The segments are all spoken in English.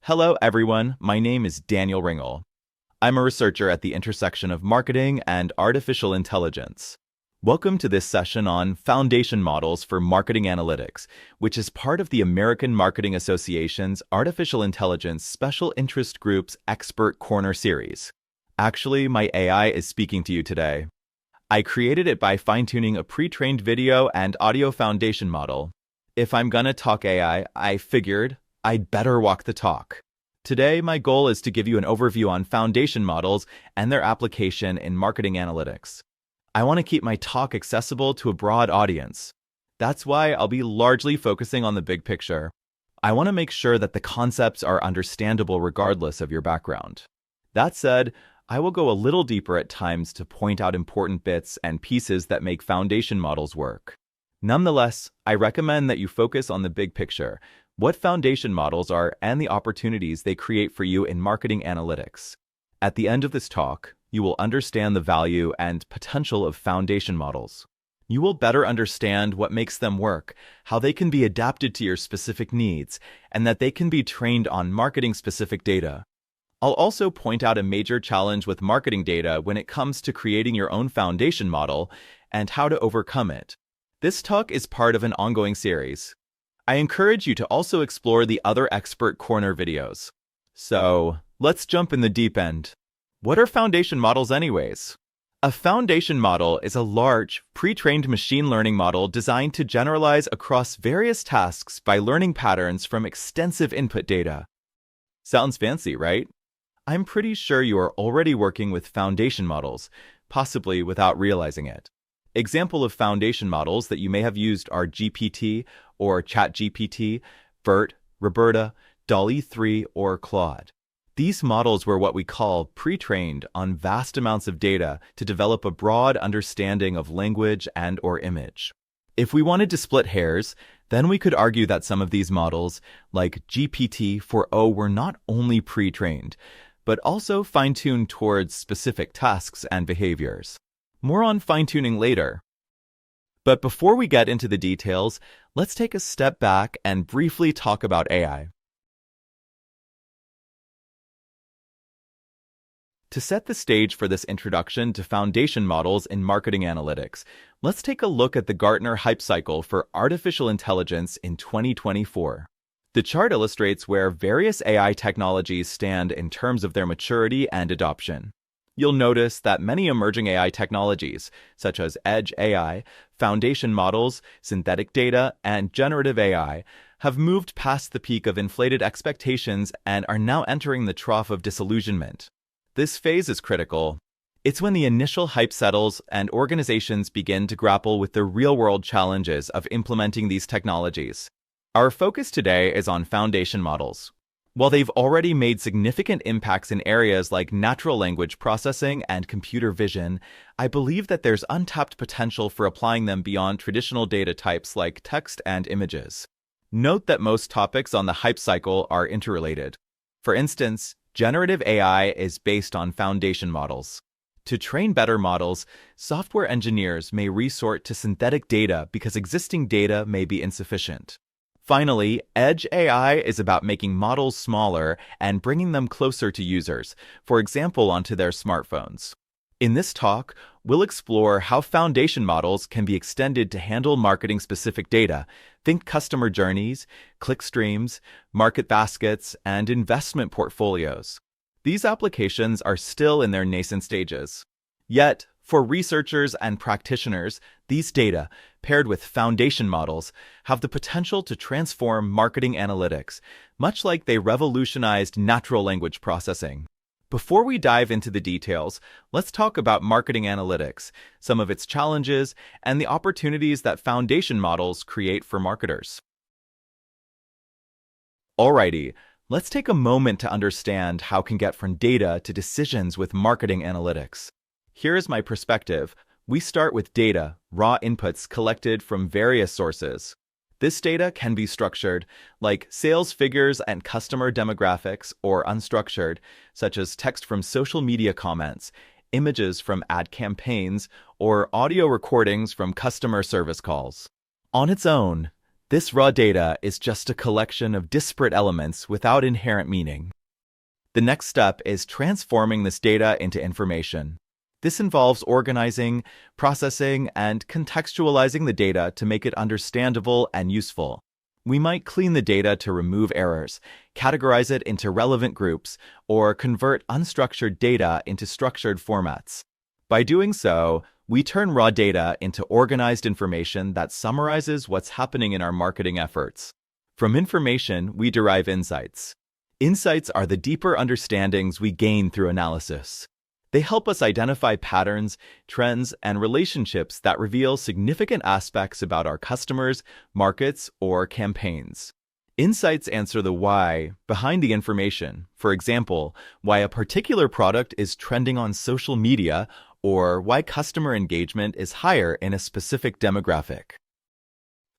Hello, everyone. My name is Daniel Ringel. I'm a researcher at the intersection of marketing and artificial intelligence. Welcome to this session on Foundation Models for Marketing Analytics, which is part of the American Marketing Association's Artificial Intelligence Special Interest Group's Expert Corner series. Actually, my AI is speaking to you today. I created it by fine-tuning a pre-trained video and audio foundation model. If I'm gonna talk AI, I figured I'd better walk the talk. Today, my goal is to give you an overview on foundation models and their application in marketing analytics. I want to keep my talk accessible to a broad audience. That's why I'll be largely focusing on the big picture. I want to make sure that the concepts are understandable regardless of your background. That said, I will go a little deeper at times to point out important bits and pieces that make foundation models work. Nonetheless, I recommend that you focus on the big picture, what foundation models are, and the opportunities they create for you in marketing analytics. At the end of this talk, you will understand the value and potential of foundation models. You will better understand what makes them work, how they can be adapted to your specific needs, and that they can be trained on marketing-specific data. I'll also point out a major challenge with marketing data when it comes to creating your own foundation model and how to overcome it. This talk is part of an ongoing series. I encourage you to also explore the other Expert Corner videos. So, let's jump in the deep end. What are foundation models anyways? A foundation model is a large, pre-trained machine learning model designed to generalize across various tasks by learning patterns from extensive input data. Sounds fancy, right? I'm pretty sure you are already working with foundation models, possibly without realizing it. Example of foundation models that you may have used are GPT or ChatGPT, BERT, Roberta, DALL-E 3, or Claude. These models were what we call pre-trained on vast amounts of data to develop a broad understanding of language and/or image. If we wanted to split hairs, then we could argue that some of these models, like GPT-4o, were not only pre-trained, but also fine-tuned towards specific tasks and behaviors. More on fine-tuning later. But before we get into the details, let's take a step back and briefly talk about AI. To set the stage for this introduction to foundation models in marketing analytics, let's take a look at the Gartner hype cycle for artificial intelligence in 2024. The chart illustrates where various AI technologies stand in terms of their maturity and adoption. You'll notice that many emerging AI technologies, such as Edge AI, foundation models, synthetic data, and generative AI, have moved past the peak of inflated expectations and are now entering the trough of disillusionment. This phase is critical. It's when the initial hype settles and organizations begin to grapple with the real-world challenges of implementing these technologies. Our focus today is on foundation models. While they've already made significant impacts in areas like natural language processing and computer vision, I believe that there's untapped potential for applying them beyond traditional data types like text and images. Note that most topics on the hype cycle are interrelated. For instance, generative AI is based on foundation models. To train better models, software engineers may resort to synthetic data because existing data may be insufficient. Finally, Edge AI is about making models smaller and bringing them closer to users, for example, onto their smartphones. In this talk, we'll explore how foundation models can be extended to handle marketing-specific data. Think customer journeys, click streams, market baskets, and investment portfolios. These applications are still in their nascent stages. Yet, for researchers and practitioners, these data, paired with foundation models, have the potential to transform marketing analytics, much like they revolutionized natural language processing. Before we dive into the details, let's talk about marketing analytics, some of its challenges, and the opportunities that foundation models create for marketers. Alrighty, let's take a moment to understand how we can get from data to decisions with marketing analytics. Here is my perspective. We start with data, raw inputs collected from various sources. This data can be structured, like sales figures and customer demographics, or unstructured, such as text from social media comments, images from ad campaigns, or audio recordings from customer service calls. On its own, This raw data is just a collection of disparate elements without inherent meaning. The next step is transforming this data into information. This involves organizing, processing, and contextualizing the data to make it understandable and useful. We might clean the data to remove errors, categorize it into relevant groups, or convert unstructured data into structured formats. By doing so, we turn raw data into organized information that summarizes what's happening in our marketing efforts. From information, we derive insights. Insights are the deeper understandings we gain through analysis. They help us identify patterns, trends, and relationships that reveal significant aspects about our customers, markets, or campaigns. Insights answer the why behind the information. For example, why a particular product is trending on social media or why customer engagement is higher in a specific demographic.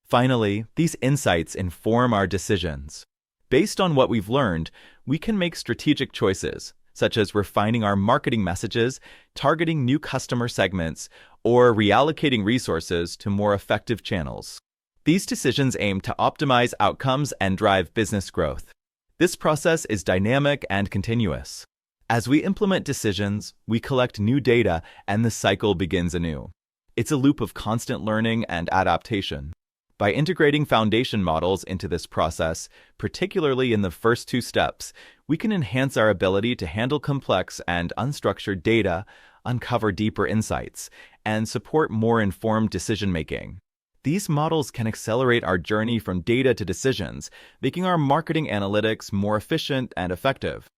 Finally, these insights inform our decisions. Based on what we've learned, we can make strategic choices, such as refining our marketing messages, targeting new customer segments, or reallocating resources to more effective channels. These decisions aim to optimize outcomes and drive business growth. This process is dynamic and continuous. As we implement decisions, we collect new data and the cycle begins anew. It's a loop of constant learning and adaptation. By integrating foundation models into this process, particularly in the first two steps, we can enhance our ability to handle complex and unstructured data, uncover deeper insights, and support more informed decision-making. These models can accelerate our journey from data to decisions, making our marketing analytics more efficient and effective.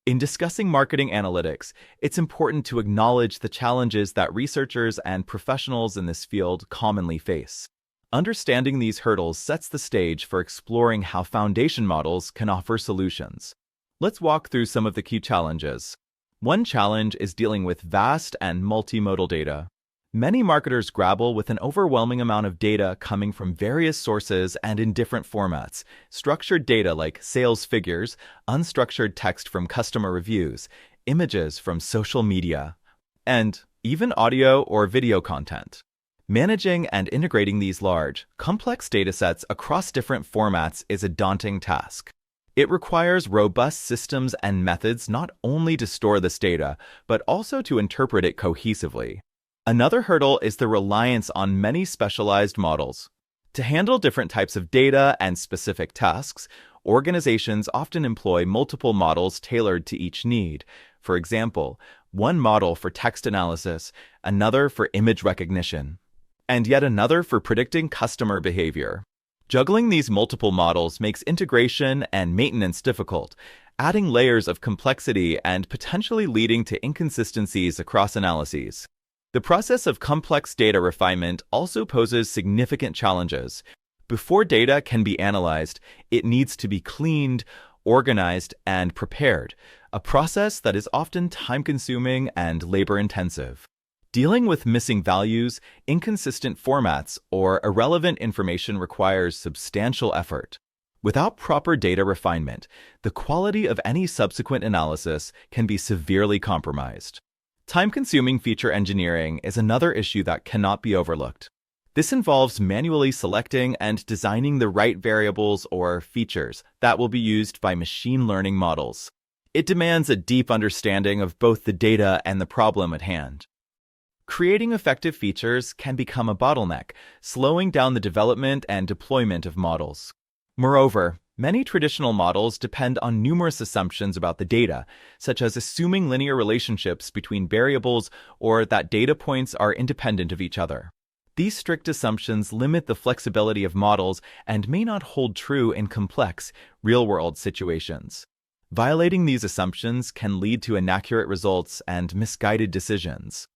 In discussing marketing analytics, it's important to acknowledge the challenges that researchers and professionals in this field commonly face. Understanding these hurdles sets the stage for exploring how foundation models can offer solutions. Let's walk through some of the key challenges. One challenge is dealing with vast and multimodal data. Many marketers grapple with an overwhelming amount of data coming from various sources and in different formats. Structured data like sales figures, unstructured text from customer reviews, images from social media, and even audio or video content. Managing and integrating these large, complex datasets across different formats is a daunting task. It requires robust systems and methods not only to store this data, but also to interpret it cohesively. Another hurdle is the reliance on many specialized models. To handle different types of data and specific tasks, organizations often employ multiple models tailored to each need. For example, one model for text analysis, another for image recognition, and yet another for predicting customer behavior. Juggling these multiple models makes integration and maintenance difficult, adding layers of complexity and potentially leading to inconsistencies across analyses. The process of complex data refinement also poses significant challenges. Before data can be analyzed, it needs to be cleaned, organized, and prepared, a process that is often time-consuming and labor-intensive. Dealing with missing values, inconsistent formats, or irrelevant information requires substantial effort. Without proper data refinement, the quality of any subsequent analysis can be severely compromised. Time-consuming feature engineering is another issue that cannot be overlooked. This involves manually selecting and designing the right variables or features that will be used by machine learning models. It demands a deep understanding of both the data and the problem at hand. Creating effective features can become a bottleneck, slowing down the development and deployment of models. Moreover, many traditional models depend on numerous assumptions about the data, such as assuming linear relationships between variables or that data points are independent of each other. These strict assumptions limit the flexibility of models and may not hold true in complex, real-world situations. Violating these assumptions can lead to inaccurate results and misguided decisions.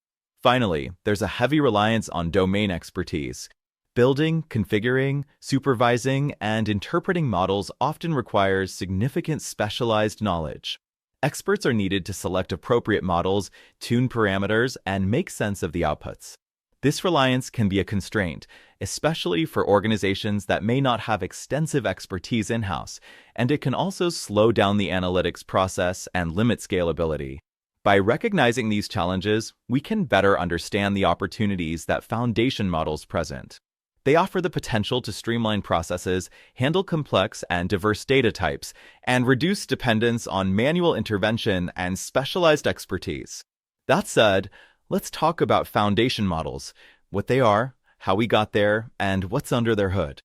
Finally, there's a heavy reliance on domain expertise. Building, configuring, supervising, and interpreting models often requires significant specialized knowledge. Experts are needed to select appropriate models, tune parameters, and make sense of the outputs. This reliance can be a constraint, especially for organizations that may not have extensive expertise in-house, and it can also slow down the analytics process and limit scalability. By recognizing these challenges, we can better understand the opportunities that foundation models present. They offer the potential to streamline processes, handle complex and diverse data types, and reduce dependence on manual intervention and specialized expertise. That said, let's talk about foundation models, what they are, how we got there, and what's under their hood.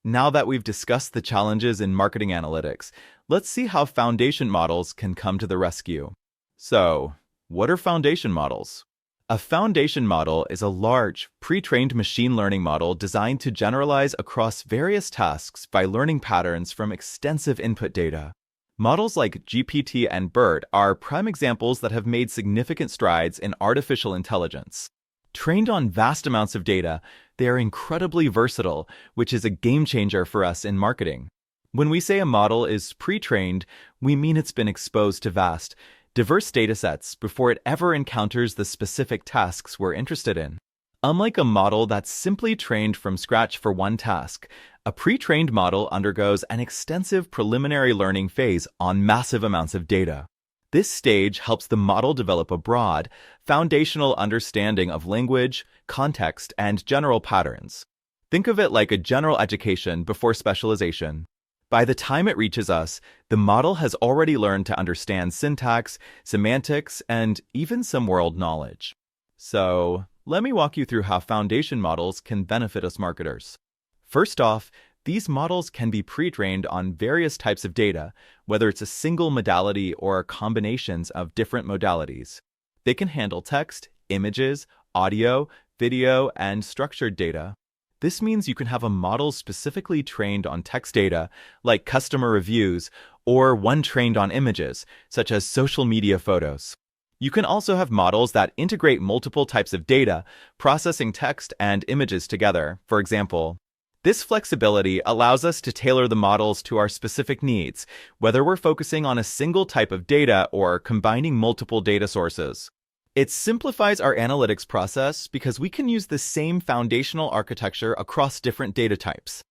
Now that we've discussed the challenges in marketing analytics, let's see how foundation models can come to the rescue. So, what are foundation models? A foundation model is a large, pre-trained machine learning model designed to generalize across various tasks by learning patterns from extensive input data. Models like GPT and BERT are prime examples that have made significant strides in artificial intelligence. Trained on vast amounts of data, they are incredibly versatile, which is a game changer for us in marketing. When we say a model is pre-trained, we mean it's been exposed to vast, diverse datasets before it ever encounters the specific tasks we're interested in. Unlike a model that's simply trained from scratch for one task, a pre-trained model undergoes an extensive preliminary learning phase on massive amounts of data. This stage helps the model develop a broad, foundational understanding of language, context, and general patterns. Think of it like a general education before specialization. By the time it reaches us, the model has already learned to understand syntax, semantics, and even some world knowledge. So, let me walk you through how foundation models can benefit us marketers. First off, these models can be pre-trained on various types of data, whether it's a single modality or combinations of different modalities. They can handle text, images, audio, video, and structured data. This means you can have a model specifically trained on text data, like customer reviews, or one trained on images, such as social media photos. You can also have models that integrate multiple types of data, processing text and images together. For example, this flexibility allows us to tailor the models to our specific needs, whether we're focusing on a single type of data or combining multiple data sources. It simplifies our analytics process because we can use the same foundational architecture across different data types.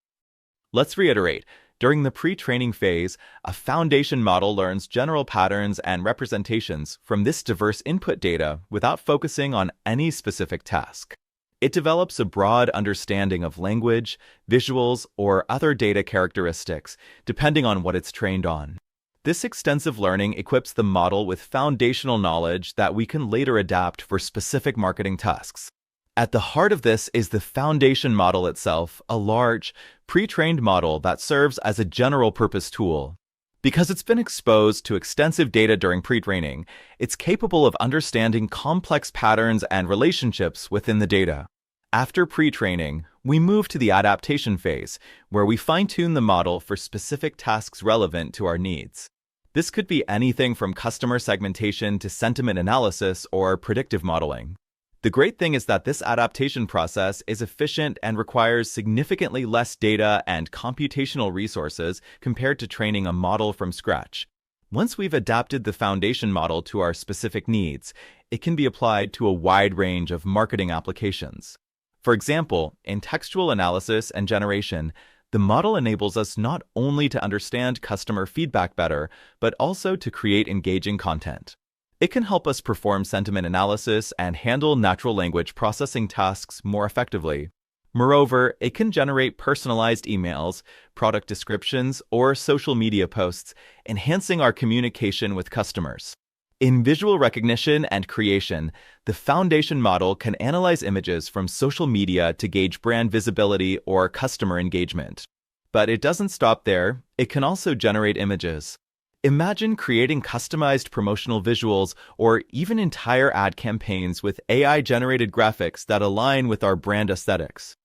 Let's reiterate. During the pre-training phase, a foundation model learns general patterns and representations from this diverse input data without focusing on any specific task. It develops a broad understanding of language, visuals, or other data characteristics, depending on what it's trained on. This extensive learning equips the model with foundational knowledge that we can later adapt for specific marketing tasks. At the heart of this is the foundation model itself, a large, pre-trained model that serves as a general-purpose tool. Because it's been exposed to extensive data during pre-training, it's capable of understanding complex patterns and relationships within the data. After pre-training, we move to the adaptation phase, where we fine-tune the model for specific tasks relevant to our needs. This could be anything from customer segmentation to sentiment analysis or predictive modeling. The great thing is that this adaptation process is efficient and requires significantly less data and computational resources compared to training a model from scratch. Once we've adapted the foundation model to our specific needs, it can be applied to a wide range of marketing applications. For example, in textual analysis and generation, the model enables us not only to understand customer feedback better, but also to create engaging content. It can help us perform sentiment analysis and handle natural language processing tasks more effectively. Moreover, it can generate personalized emails, product descriptions, or social media posts, enhancing our communication with customers. In visual recognition and creation, the foundation model can analyze images from social media to gauge brand visibility or customer engagement. But it doesn't stop there. It can also generate images. Imagine creating customized promotional visuals or even entire ad campaigns with AI-generated graphics that align with our brand aesthetics.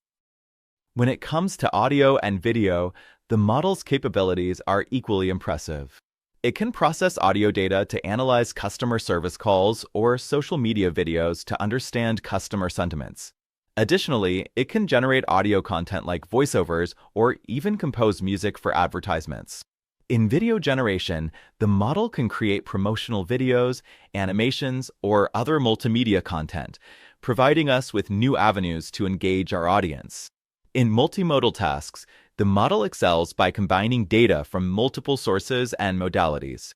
When it comes to audio and video, the model's capabilities are equally impressive. It can process audio data to analyze customer service calls or social media videos to understand customer sentiments. Additionally, it can generate audio content like voiceovers or even compose music for advertisements. In video generation, the model can create promotional videos, animations, or other multimedia content, providing us with new avenues to engage our audience. In multimodal tasks, the model excels by combining data from multiple sources and modalities.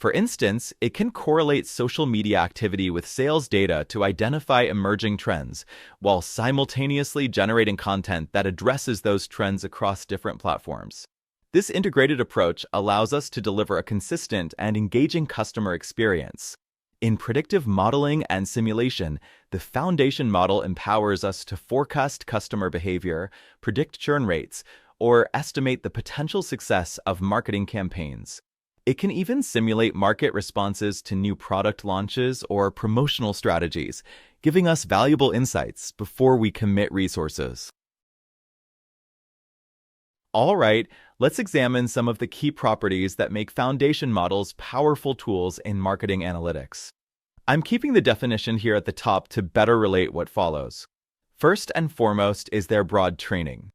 For instance, it can correlate social media activity with sales data to identify emerging trends, while simultaneously generating content that addresses those trends across different platforms. This integrated approach allows us to deliver a consistent and engaging customer experience. In predictive modeling and simulation, the foundation model empowers us to forecast customer behavior, predict churn rates, or estimate the potential success of marketing campaigns. It can even simulate market responses to new product launches or promotional strategies, giving us valuable insights before we commit resources. All right, let's examine some of the key properties that make foundation models powerful tools in marketing analytics. I'm keeping the definition here at the top to better relate what follows. First and foremost is their broad training.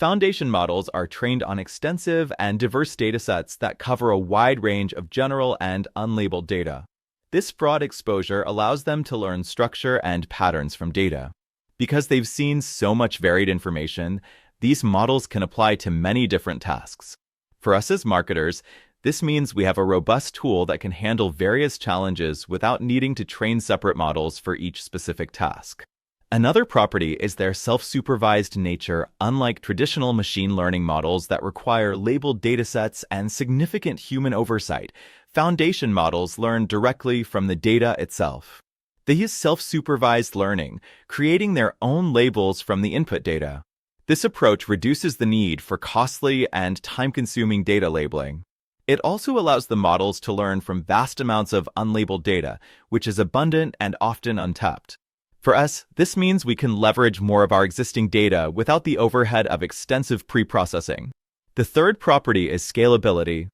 Foundation models are trained on extensive and diverse datasets that cover a wide range of general and unlabeled data. This broad exposure allows them to learn structure and patterns from data. Because they've seen so much varied information, these models can apply to many different tasks. For us as marketers, this means we have a robust tool that can handle various challenges without needing to train separate models for each specific task. Another property is their self-supervised nature. Unlike traditional machine learning models that require labeled datasets and significant human oversight, foundation models learn directly from the data itself. They use self-supervised learning, creating their own labels from the input data. This approach reduces the need for costly and time-consuming data labeling. It also allows the models to learn from vast amounts of unlabeled data, which is abundant and often untapped. For us, this means we can leverage more of our existing data without the overhead of extensive pre-processing. The third property is scalability.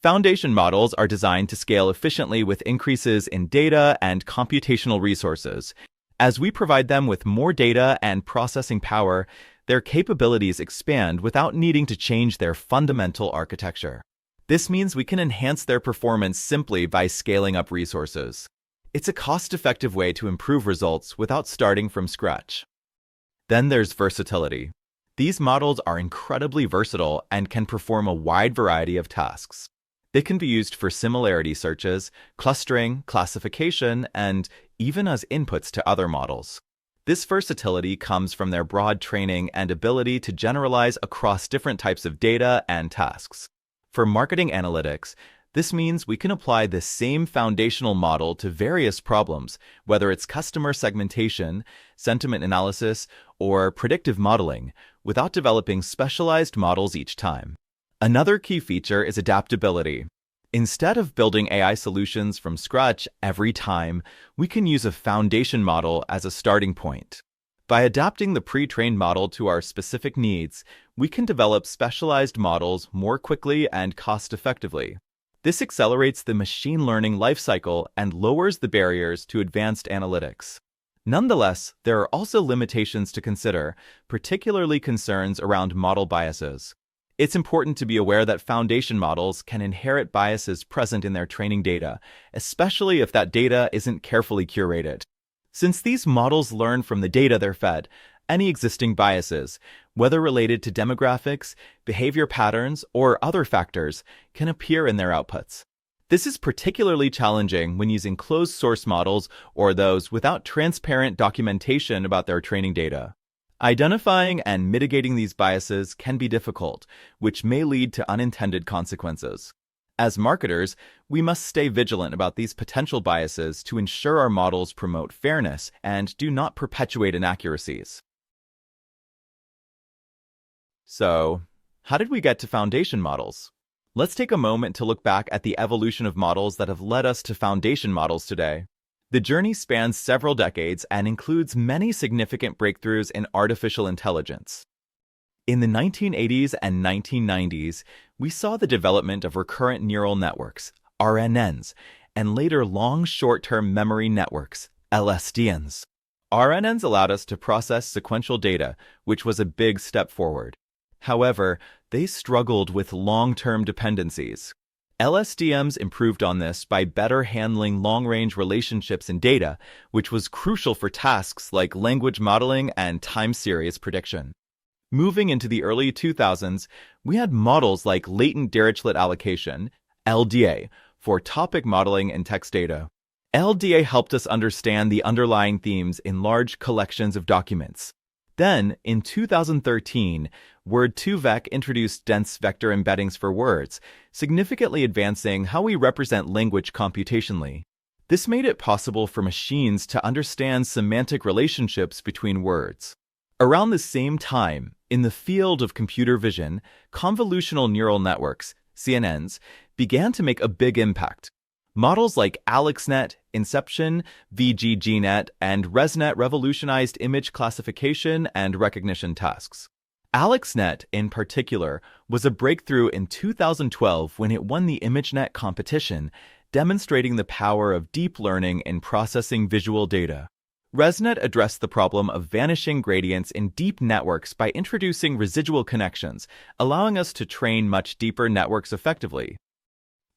Foundation models are designed to scale efficiently with increases in data and computational resources. As we provide them with more data and processing power, their capabilities expand without needing to change their fundamental architecture. This means we can enhance their performance simply by scaling up resources. It's a cost-effective way to improve results without starting from scratch. Then there's versatility. These models are incredibly versatile and can perform a wide variety of tasks. They can be used for similarity searches, clustering, classification, and even as inputs to other models. This versatility comes from their broad training and ability to generalize across different types of data and tasks. For marketing analytics, this means we can apply the same foundational model to various problems, whether it's customer segmentation, sentiment analysis, or predictive modeling, without developing specialized models each time. Another key feature is adaptability. Instead of building AI solutions from scratch every time, we can use a foundation model as a starting point. By adapting the pre-trained model to our specific needs, we can develop specialized models more quickly and cost-effectively. This accelerates the machine learning lifecycle and lowers the barriers to advanced analytics. Nonetheless, there are also limitations to consider, particularly concerns around model biases. It's important to be aware that foundation models can inherit biases present in their training data, especially if that data isn't carefully curated. Since these models learn from the data they're fed, any existing biases, whether related to demographics, behavior patterns, or other factors, can appear in their outputs. This is particularly challenging when using closed-source models or those without transparent documentation about their training data. Identifying and mitigating these biases can be difficult, which may lead to unintended consequences. As marketers, we must stay vigilant about these potential biases to ensure our models promote fairness and do not perpetuate inaccuracies. So, how did we get to foundation models? Let's take a moment to look back at the evolution of models that have led us to foundation models today. The journey spans several decades and includes many significant breakthroughs in artificial intelligence. In the 1980s and 1990s, we saw the development of recurrent neural networks, RNNs, and later long short-term memory networks, LSTNs. RNNs allowed us to process sequential data, which was a big step forward. However, they struggled with long-term dependencies. LSTMs improved on this by better handling long-range relationships in data, which was crucial for tasks like language modeling and time series prediction. Moving into the early 2000s, we had models like latent Dirichlet allocation, LDA, for topic modeling and text data. LDA helped us understand the underlying themes in large collections of documents. Then, in 2013, Word2Vec introduced dense vector embeddings for words, significantly advancing how we represent language computationally. This made it possible for machines to understand semantic relationships between words. Around the same time, in the field of computer vision, convolutional neural networks, CNNs, began to make a big impact. Models like AlexNet, Inception, VGGNet, and ResNet revolutionized image classification and recognition tasks. AlexNet, in particular, was a breakthrough in 2012 when it won the ImageNet competition, demonstrating the power of deep learning in processing visual data. ResNet addressed the problem of vanishing gradients in deep networks by introducing residual connections, allowing us to train much deeper networks effectively.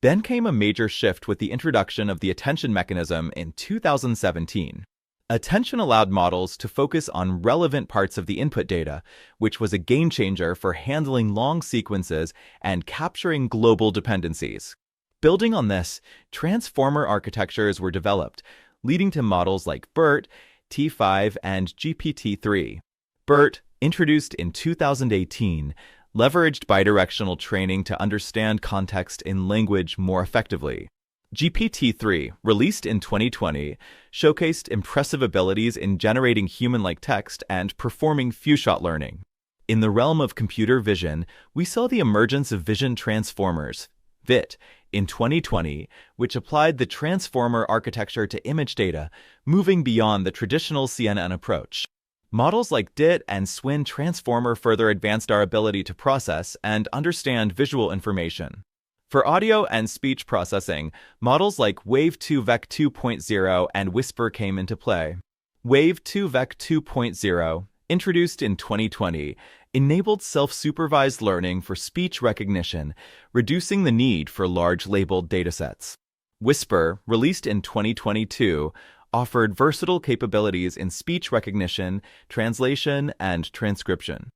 Then came a major shift with the introduction of the attention mechanism in 2017. Attention allowed models to focus on relevant parts of the input data, which was a game changer for handling long sequences and capturing global dependencies. Building on this, transformer architectures were developed, leading to models like BERT, T5, and GPT-3. BERT, introduced in 2018, leveraged bidirectional training to understand context in language more effectively. GPT-3, released in 2020, showcased impressive abilities in generating human-like text and performing few-shot learning. In the realm of computer vision, we saw the emergence of vision transformers, VIT, in 2020, which applied the transformer architecture to image data, moving beyond the traditional CNN approach. Models like DIT and SWIN transformer further advanced our ability to process and understand visual information. For audio and speech processing, models like Wave2Vec 2.0 and Whisper came into play. Wave2Vec 2.0, introduced in 2020, enabled self-supervised learning for speech recognition, reducing the need for large labeled datasets. Whisper, released in 2022, offered versatile capabilities in speech recognition, translation, and transcription.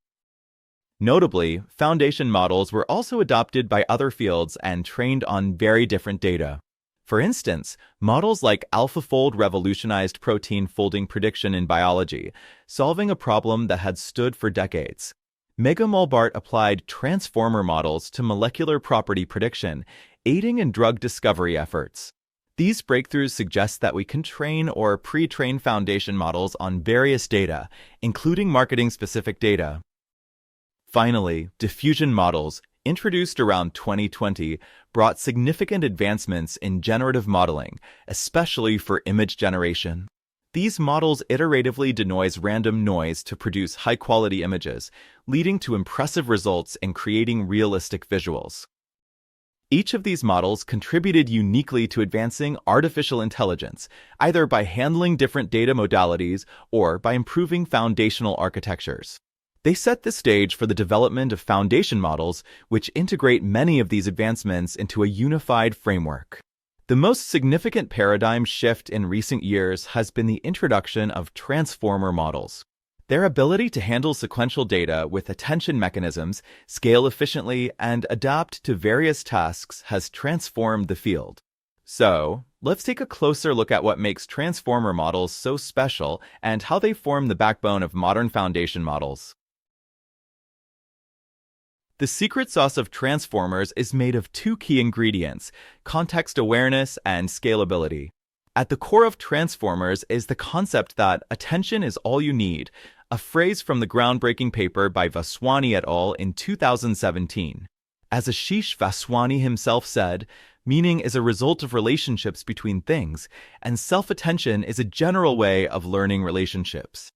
Notably, foundation models were also adopted by other fields and trained on very different data. For instance, models like AlphaFold revolutionized protein folding prediction in biology, solving a problem that had stood for decades. MegaMolBART applied transformer models to molecular property prediction, aiding in drug discovery efforts. These breakthroughs suggest that we can train or pre-train foundation models on various data, including marketing-specific data. Finally, diffusion models, introduced around 2020, brought significant advancements in generative modeling, especially for image generation. These models iteratively denoise random noise to produce high-quality images, leading to impressive results in creating realistic visuals. Each of these models contributed uniquely to advancing artificial intelligence, either by handling different data modalities or by improving foundational architectures. They set the stage for the development of foundation models, which integrate many of these advancements into a unified framework. The most significant paradigm shift in recent years has been the introduction of transformer models. Their ability to handle sequential data with attention mechanisms, scale efficiently, and adapt to various tasks has transformed the field. So, let's take a closer look at what makes transformer models so special and how they form the backbone of modern foundation models. The secret sauce of transformers is made of two key ingredients: context awareness and scalability. At the core of transformers is the concept that attention is all you need, a phrase from the groundbreaking paper by Vaswani et al. In 2017. As Ashish Vaswani himself said, meaning is a result of relationships between things, and self-attention is a general way of learning relationships.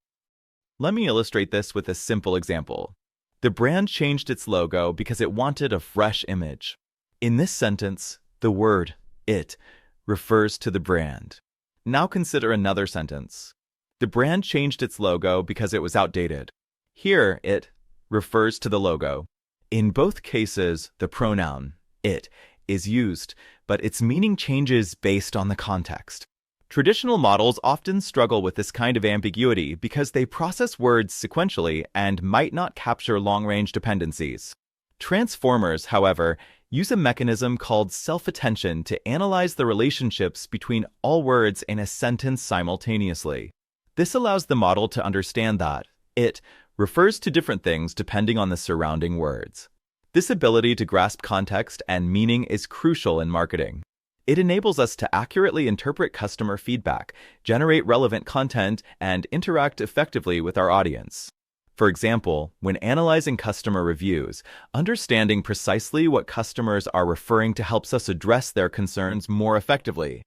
Let me illustrate this with a simple example. The brand changed its logo because it wanted a fresh image. In this sentence, the word "it" refers to the brand. Now consider another sentence. The brand changed its logo because it was outdated. Here, "it" refers to the logo. In both cases, the pronoun "it" is used, but its meaning changes based on the context. Traditional models often struggle with this kind of ambiguity because they process words sequentially and might not capture long-range dependencies. Transformers, however, use a mechanism called self-attention to analyze the relationships between all words in a sentence simultaneously. This allows the model to understand that it refers to different things depending on the surrounding words. This ability to grasp context and meaning is crucial in marketing. It enables us to accurately interpret customer feedback, generate relevant content, and interact effectively with our audience. For example, when analyzing customer reviews, understanding precisely what customers are referring to helps us address their concerns more effectively.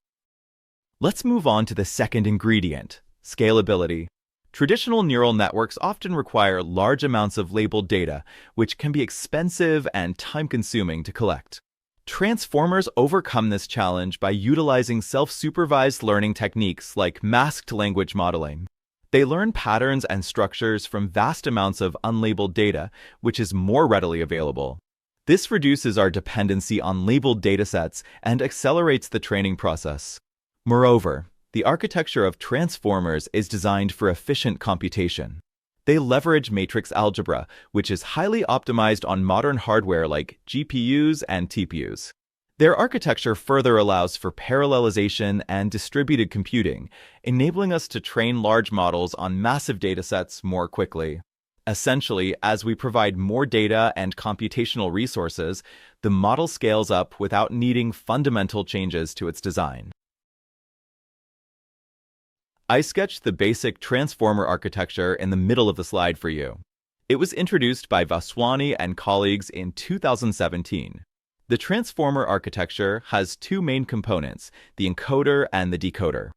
Let's move on to the second ingredient, scalability. Traditional neural networks often require large amounts of labeled data, which can be expensive and time-consuming to collect. Transformers overcome this challenge by utilizing self-supervised learning techniques like masked language modeling. They learn patterns and structures from vast amounts of unlabeled data, which is more readily available. This reduces our dependency on labeled datasets and accelerates the training process. Moreover, the architecture of transformers is designed for efficient computation. They leverage matrix algebra, which is highly optimized on modern hardware like GPUs and TPUs. Their architecture further allows for parallelization and distributed computing, enabling us to train large models on massive datasets more quickly. Essentially, as we provide more data and computational resources, the model scales up without needing fundamental changes to its design. I sketched the basic transformer architecture in the middle of the slide for you. It was introduced by Vaswani and colleagues in 2017. The transformer architecture has two main components, the encoder and the decoder.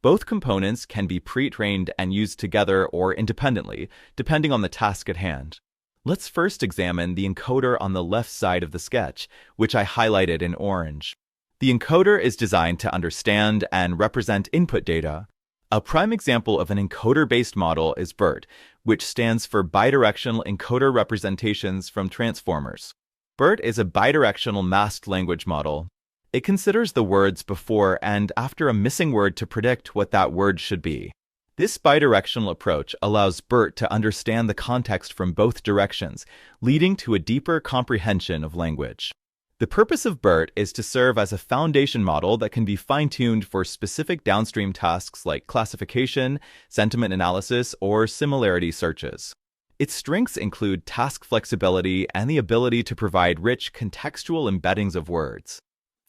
Both components can be pre-trained and used together or independently, depending on the task at hand. Let's first examine the encoder on the left side of the sketch, which I highlighted in orange. The encoder is designed to understand and represent input data. A prime example of an encoder-based model is BERT, which stands for Bidirectional Encoder Representations from Transformers. BERT is a bidirectional masked language model. It considers the words before and after a missing word to predict what that word should be. This bidirectional approach allows BERT to understand the context from both directions, leading to a deeper comprehension of language. The purpose of BERT is to serve as a foundation model that can be fine-tuned for specific downstream tasks like classification, sentiment analysis, or similarity searches. Its strengths include task flexibility and the ability to provide rich contextual embeddings of words.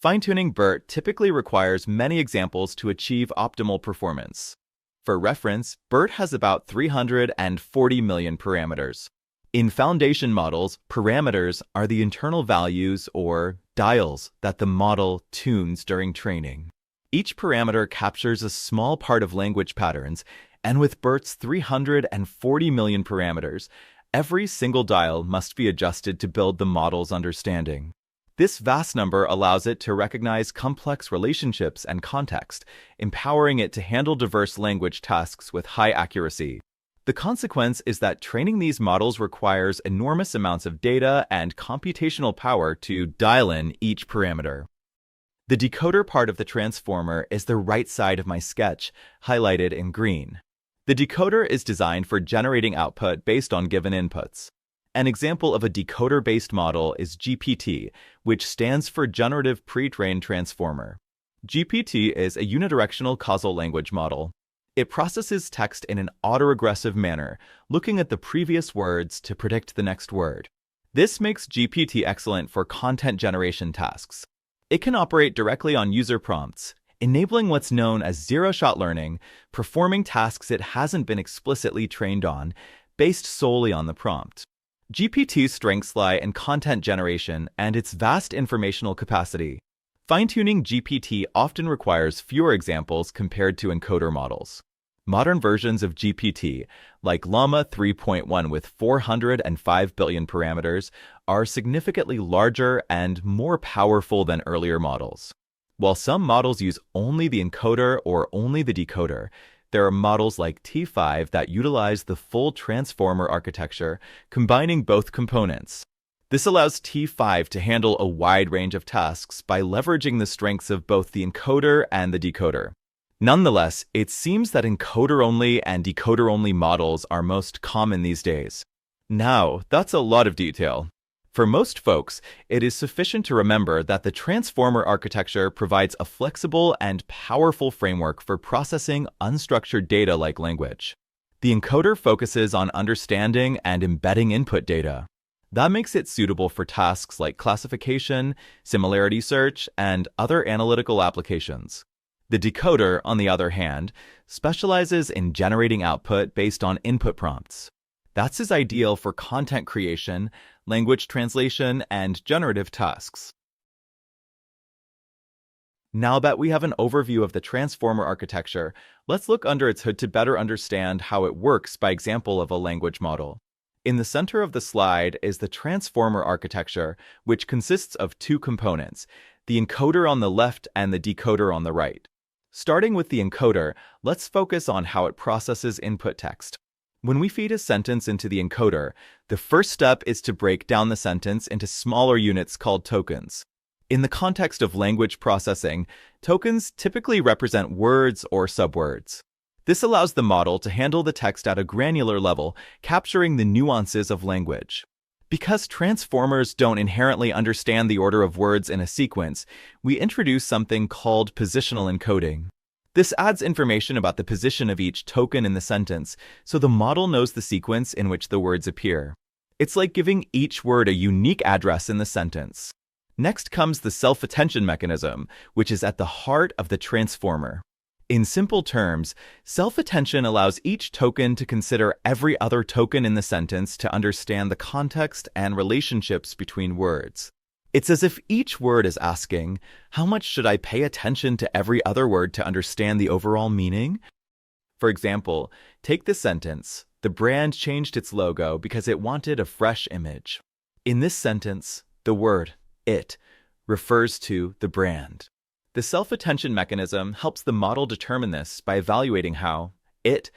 Fine-tuning BERT typically requires many examples to achieve optimal performance. For reference, BERT has about 340 million parameters. In foundation models, parameters are the internal values or dials that the model tunes during training. Each parameter captures a small part of language patterns, and with BERT's 340 million parameters, every single dial must be adjusted to build the model's understanding. This vast number allows it to recognize complex relationships and context, empowering it to handle diverse language tasks with high accuracy. The consequence is that training these models requires enormous amounts of data and computational power to dial in each parameter. The decoder part of the transformer is the right side of my sketch, highlighted in green. The decoder is designed for generating output based on given inputs. An example of a decoder-based model is GPT, which stands for Generative Pre-trained Transformer. GPT is a unidirectional causal language model. It processes text in an autoregressive manner, looking at the previous words to predict the next word. This makes GPT excellent for content generation tasks. It can operate directly on user prompts, enabling what's known as zero-shot learning, performing tasks it hasn't been explicitly trained on, based solely on the prompt. GPT's strengths lie in content generation and its vast informational capacity. Fine-tuning GPT often requires fewer examples compared to encoder models. Modern versions of GPT, like Llama 3.1 with 405 billion parameters, are significantly larger and more powerful than earlier models. While some models use only the encoder or only the decoder, there are models like T5 that utilize the full transformer architecture, combining both components. This allows T5 to handle a wide range of tasks by leveraging the strengths of both the encoder and the decoder. Nonetheless, it seems that encoder-only and decoder-only models are most common these days. Now, that's a lot of detail. For most folks, it is sufficient to remember that the transformer architecture provides a flexible and powerful framework for processing unstructured data like language. The encoder focuses on understanding and embedding input data. That makes it suitable for tasks like classification, similarity search, and other analytical applications. The decoder, on the other hand, specializes in generating output based on input prompts. That's ideal for content creation, language translation, and generative tasks. Now that we have an overview of the transformer architecture, let's look under its hood to better understand how it works by example of a language model. In the center of the slide is the transformer architecture, which consists of two components, the encoder on the left and the decoder on the right. Starting with the encoder, let's focus on how it processes input text. When we feed a sentence into the encoder, the first step is to break down the sentence into smaller units called tokens. In the context of language processing, tokens typically represent words or subwords. This allows the model to handle the text at a granular level, capturing the nuances of language. Because transformers don't inherently understand the order of words in a sequence, we introduce something called positional encoding. This adds information about the position of each token in the sentence, so the model knows the sequence in which the words appear. It's like giving each word a unique address in the sentence. Next comes the self-attention mechanism, which is at the heart of the transformer. In simple terms, self-attention allows each token to consider every other token in the sentence to understand the context and relationships between words. It's as if each word is asking, how much should I pay attention to every other word to understand the overall meaning? For example, take the sentence, the brand changed its logo because it wanted a fresh image. In this sentence, the word, it, refers to the brand. The self-attention mechanism helps the model determine this by evaluating how it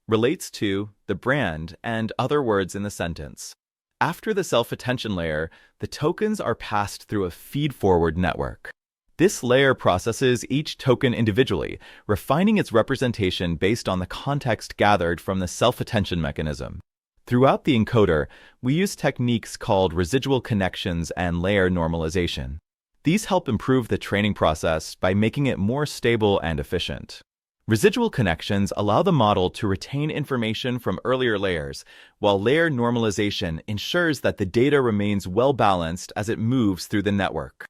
relates to the brand and other words in the sentence. After the self-attention layer, the tokens are passed through a feed-forward network. This layer processes each token individually, refining its representation based on the context gathered from the self-attention mechanism. Throughout the encoder, we use techniques called residual connections and layer normalization. These help improve the training process by making it more stable and efficient. Residual connections allow the model to retain information from earlier layers, while layer normalization ensures that the data remains well-balanced as it moves through the network.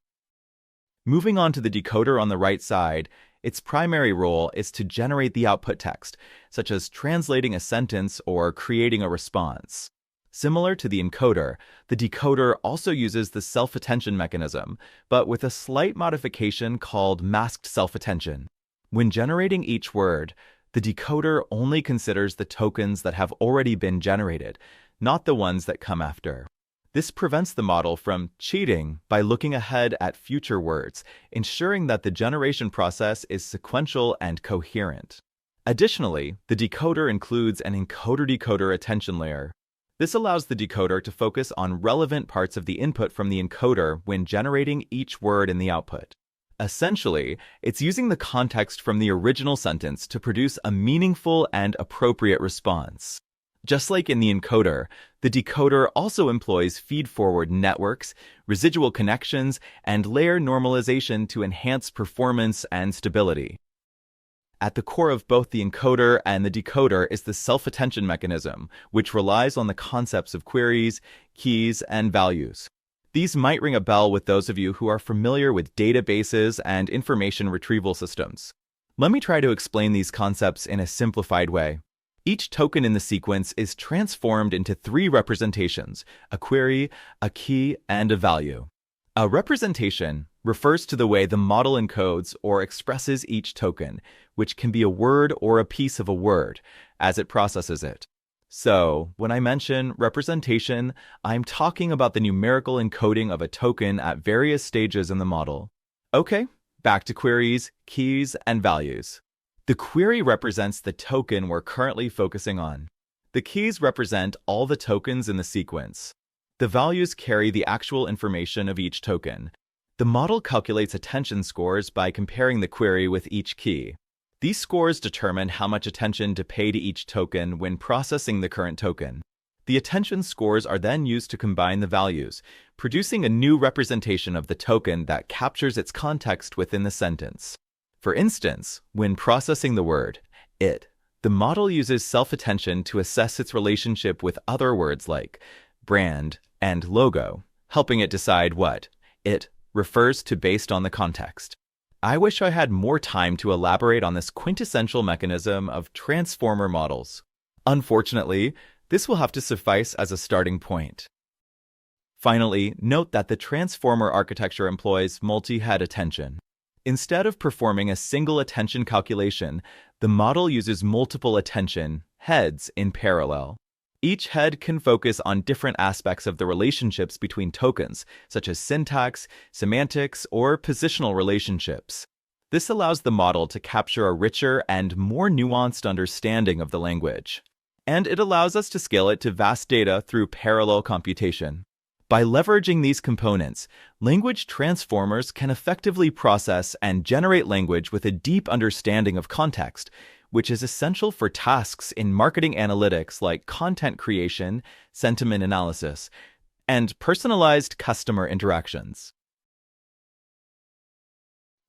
Moving on to the decoder on the right side, its primary role is to generate the output text, such as translating a sentence or creating a response. Similar to the encoder, the decoder also uses the self-attention mechanism, but with a slight modification called masked self-attention. When generating each word, the decoder only considers the tokens that have already been generated, not the ones that come after. This prevents the model from cheating by looking ahead at future words, ensuring that the generation process is sequential and coherent. Additionally, the decoder includes an encoder-decoder attention layer. This allows the decoder to focus on relevant parts of the input from the encoder when generating each word in the output. Essentially, it's using the context from the original sentence to produce a meaningful and appropriate response. Just like in the encoder, the decoder also employs feed-forward networks, residual connections, and layer normalization to enhance performance and stability. At the core of both the encoder and the decoder is the self-attention mechanism, which relies on the concepts of queries, keys, and values. These might ring a bell with those of you who are familiar with databases and information retrieval systems. Let me try to explain these concepts in a simplified way. Each token in the sequence is transformed into three representations: a query, a key, and a value. A representation refers to the way the model encodes or expresses each token, which can be a word or a piece of a word, as it processes it. So, when I mention representation, I'm talking about the numerical encoding of a token at various stages in the model. Okay, back to queries, keys, and values. The query represents the token we're currently focusing on. The keys represent all the tokens in the sequence. The values carry the actual information of each token. The model calculates attention scores by comparing the query with each key. These scores determine how much attention to pay to each token when processing the current token. The attention scores are then used to combine the values, producing a new representation of the token that captures its context within the sentence. For instance, when processing the word it, the model uses self-attention to assess its relationship with other words like brand and logo, helping it decide what it refers to based on the context. I wish I had more time to elaborate on this quintessential mechanism of transformer models. Unfortunately, this will have to suffice as a starting point. Finally, note that the transformer architecture employs multi-head attention. Instead of performing a single attention calculation, the model uses multiple attention heads in parallel. Each head can focus on different aspects of the relationships between tokens, such as syntax, semantics, or positional relationships. This allows the model to capture a richer and more nuanced understanding of the language. And it allows us to scale it to vast data through parallel computation. By leveraging these components, language transformers can effectively process and generate language with a deep understanding of context, which is essential for tasks in marketing analytics like content creation, sentiment analysis, and personalized customer interactions.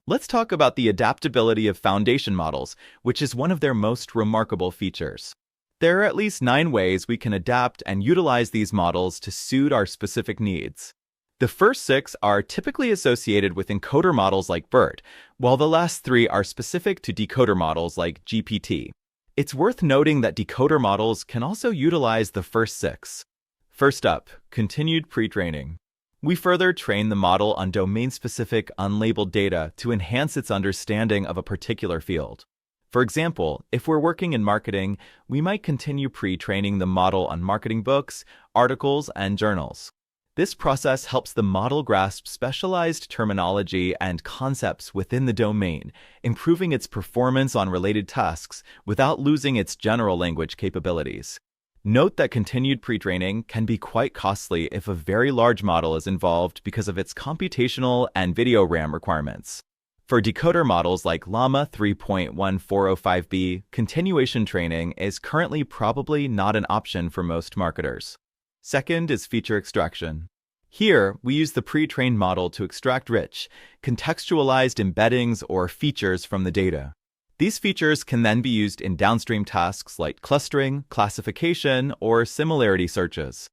Let's talk about the adaptability of foundation models, which is one of their most remarkable features. There are at least 9 ways we can adapt and utilize these models to suit our specific needs. The first 6 are typically associated with encoder models like BERT, while the last 3 are specific to decoder models like GPT. It's worth noting that decoder models can also utilize the first 6. First up, continued pre-training. We further train the model on domain-specific unlabeled data to enhance its understanding of a particular field. For example, if we're working in marketing, we might continue pre-training the model on marketing books, articles, and journals. This process helps the model grasp specialized terminology and concepts within the domain, improving its performance on related tasks without losing its general language capabilities. Note that continued pre-training can be quite costly if a very large model is involved because of its computational and video RAM requirements. For decoder models like Llama 3.1405b, continuation training is currently probably not an option for most marketers. Second is feature extraction. Here, we use the pre-trained model to extract rich, contextualized embeddings or features from the data. These features can then be used in downstream tasks like clustering, classification, or similarity searches.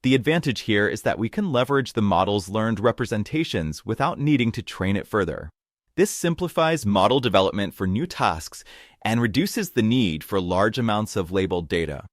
The advantage here is that we can leverage the model's learned representations without needing to train it further. This simplifies model development for new tasks and reduces the need for large amounts of labeled data.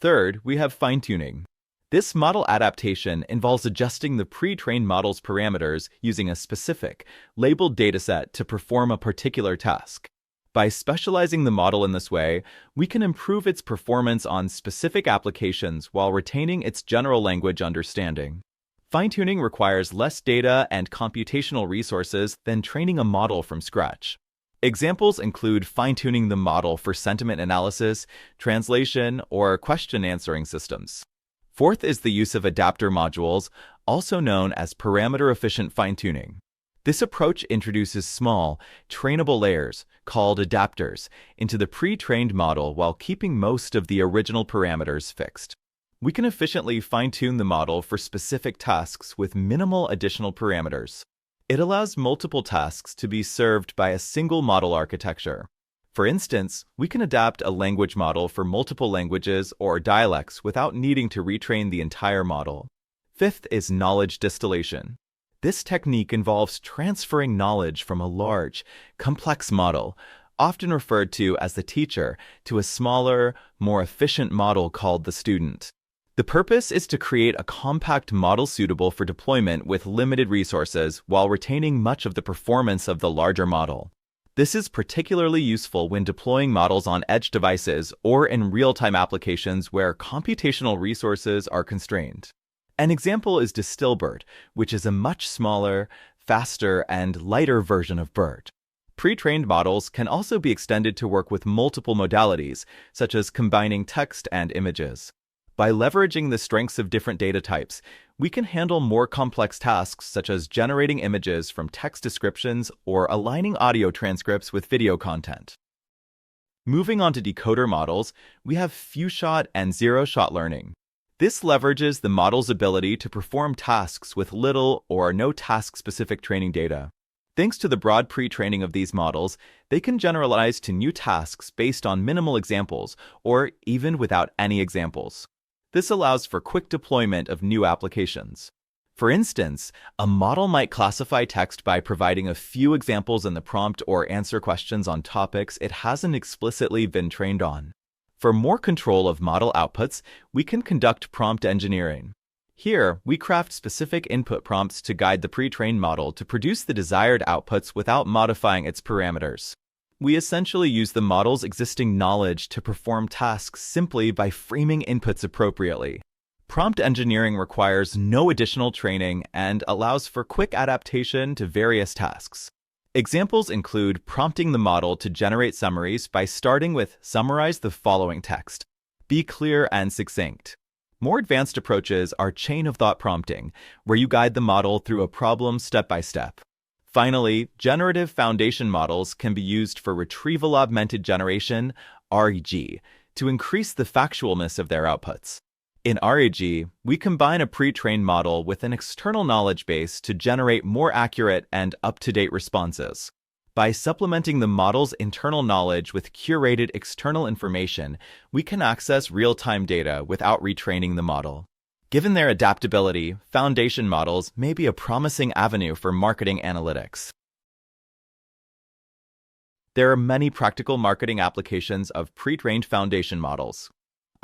Third, we have fine-tuning. This model adaptation involves adjusting the pre-trained model's parameters using a specific, labeled dataset to perform a particular task. By specializing the model in this way, we can improve its performance on specific applications while retaining its general language understanding. Fine-tuning requires less data and computational resources than training a model from scratch. Examples include fine-tuning the model for sentiment analysis, translation, or question-answering systems. Fourth is the use of adapter modules, also known as parameter-efficient fine-tuning. This approach introduces small, trainable layers, called adapters, into the pre-trained model while keeping most of the original parameters fixed. We can efficiently fine-tune the model for specific tasks with minimal additional parameters. It allows multiple tasks to be served by a single model architecture. For instance, we can adapt a language model for multiple languages or dialects without needing to retrain the entire model. Fifth is knowledge distillation. This technique involves transferring knowledge from a large, complex model, often referred to as the teacher, to a smaller, more efficient model called the student. The purpose is to create a compact model suitable for deployment with limited resources while retaining much of the performance of the larger model. This is particularly useful when deploying models on edge devices or in real-time applications where computational resources are constrained. An example is DistillBERT, which is a much smaller, faster, and lighter version of BERT. Pre-trained models can also be extended to work with multiple modalities, such as combining text and images. By leveraging the strengths of different data types, we can handle more complex tasks such as generating images from text descriptions or aligning audio transcripts with video content. Moving on to decoder models, we have few-shot and zero-shot learning. This leverages the model's ability to perform tasks with little or no task-specific training data. Thanks to the broad pre-training of these models, they can generalize to new tasks based on minimal examples or even without any examples. This allows for quick deployment of new applications. For instance, a model might classify text by providing a few examples in the prompt or answer questions on topics it hasn't explicitly been trained on. For more control of model outputs, we can conduct prompt engineering. Here, we craft specific input prompts to guide the pre-trained model to produce the desired outputs without modifying its parameters. We essentially use the model's existing knowledge to perform tasks simply by framing inputs appropriately. Prompt engineering requires no additional training and allows for quick adaptation to various tasks. Examples include prompting the model to generate summaries by starting with "Summarize the following text." Be clear and succinct. More advanced approaches are chain-of-thought prompting, where you guide the model through a problem step by step. Finally, generative foundation models can be used for retrieval-augmented generation, RAG, to increase the factualness of their outputs. In RAG, we combine a pre-trained model with an external knowledge base to generate more accurate and up-to-date responses. By supplementing the model's internal knowledge with curated external information, we can access real-time data without retraining the model. Given their adaptability, foundation models may be a promising avenue for marketing analytics. There are many practical marketing applications of pre-trained foundation models.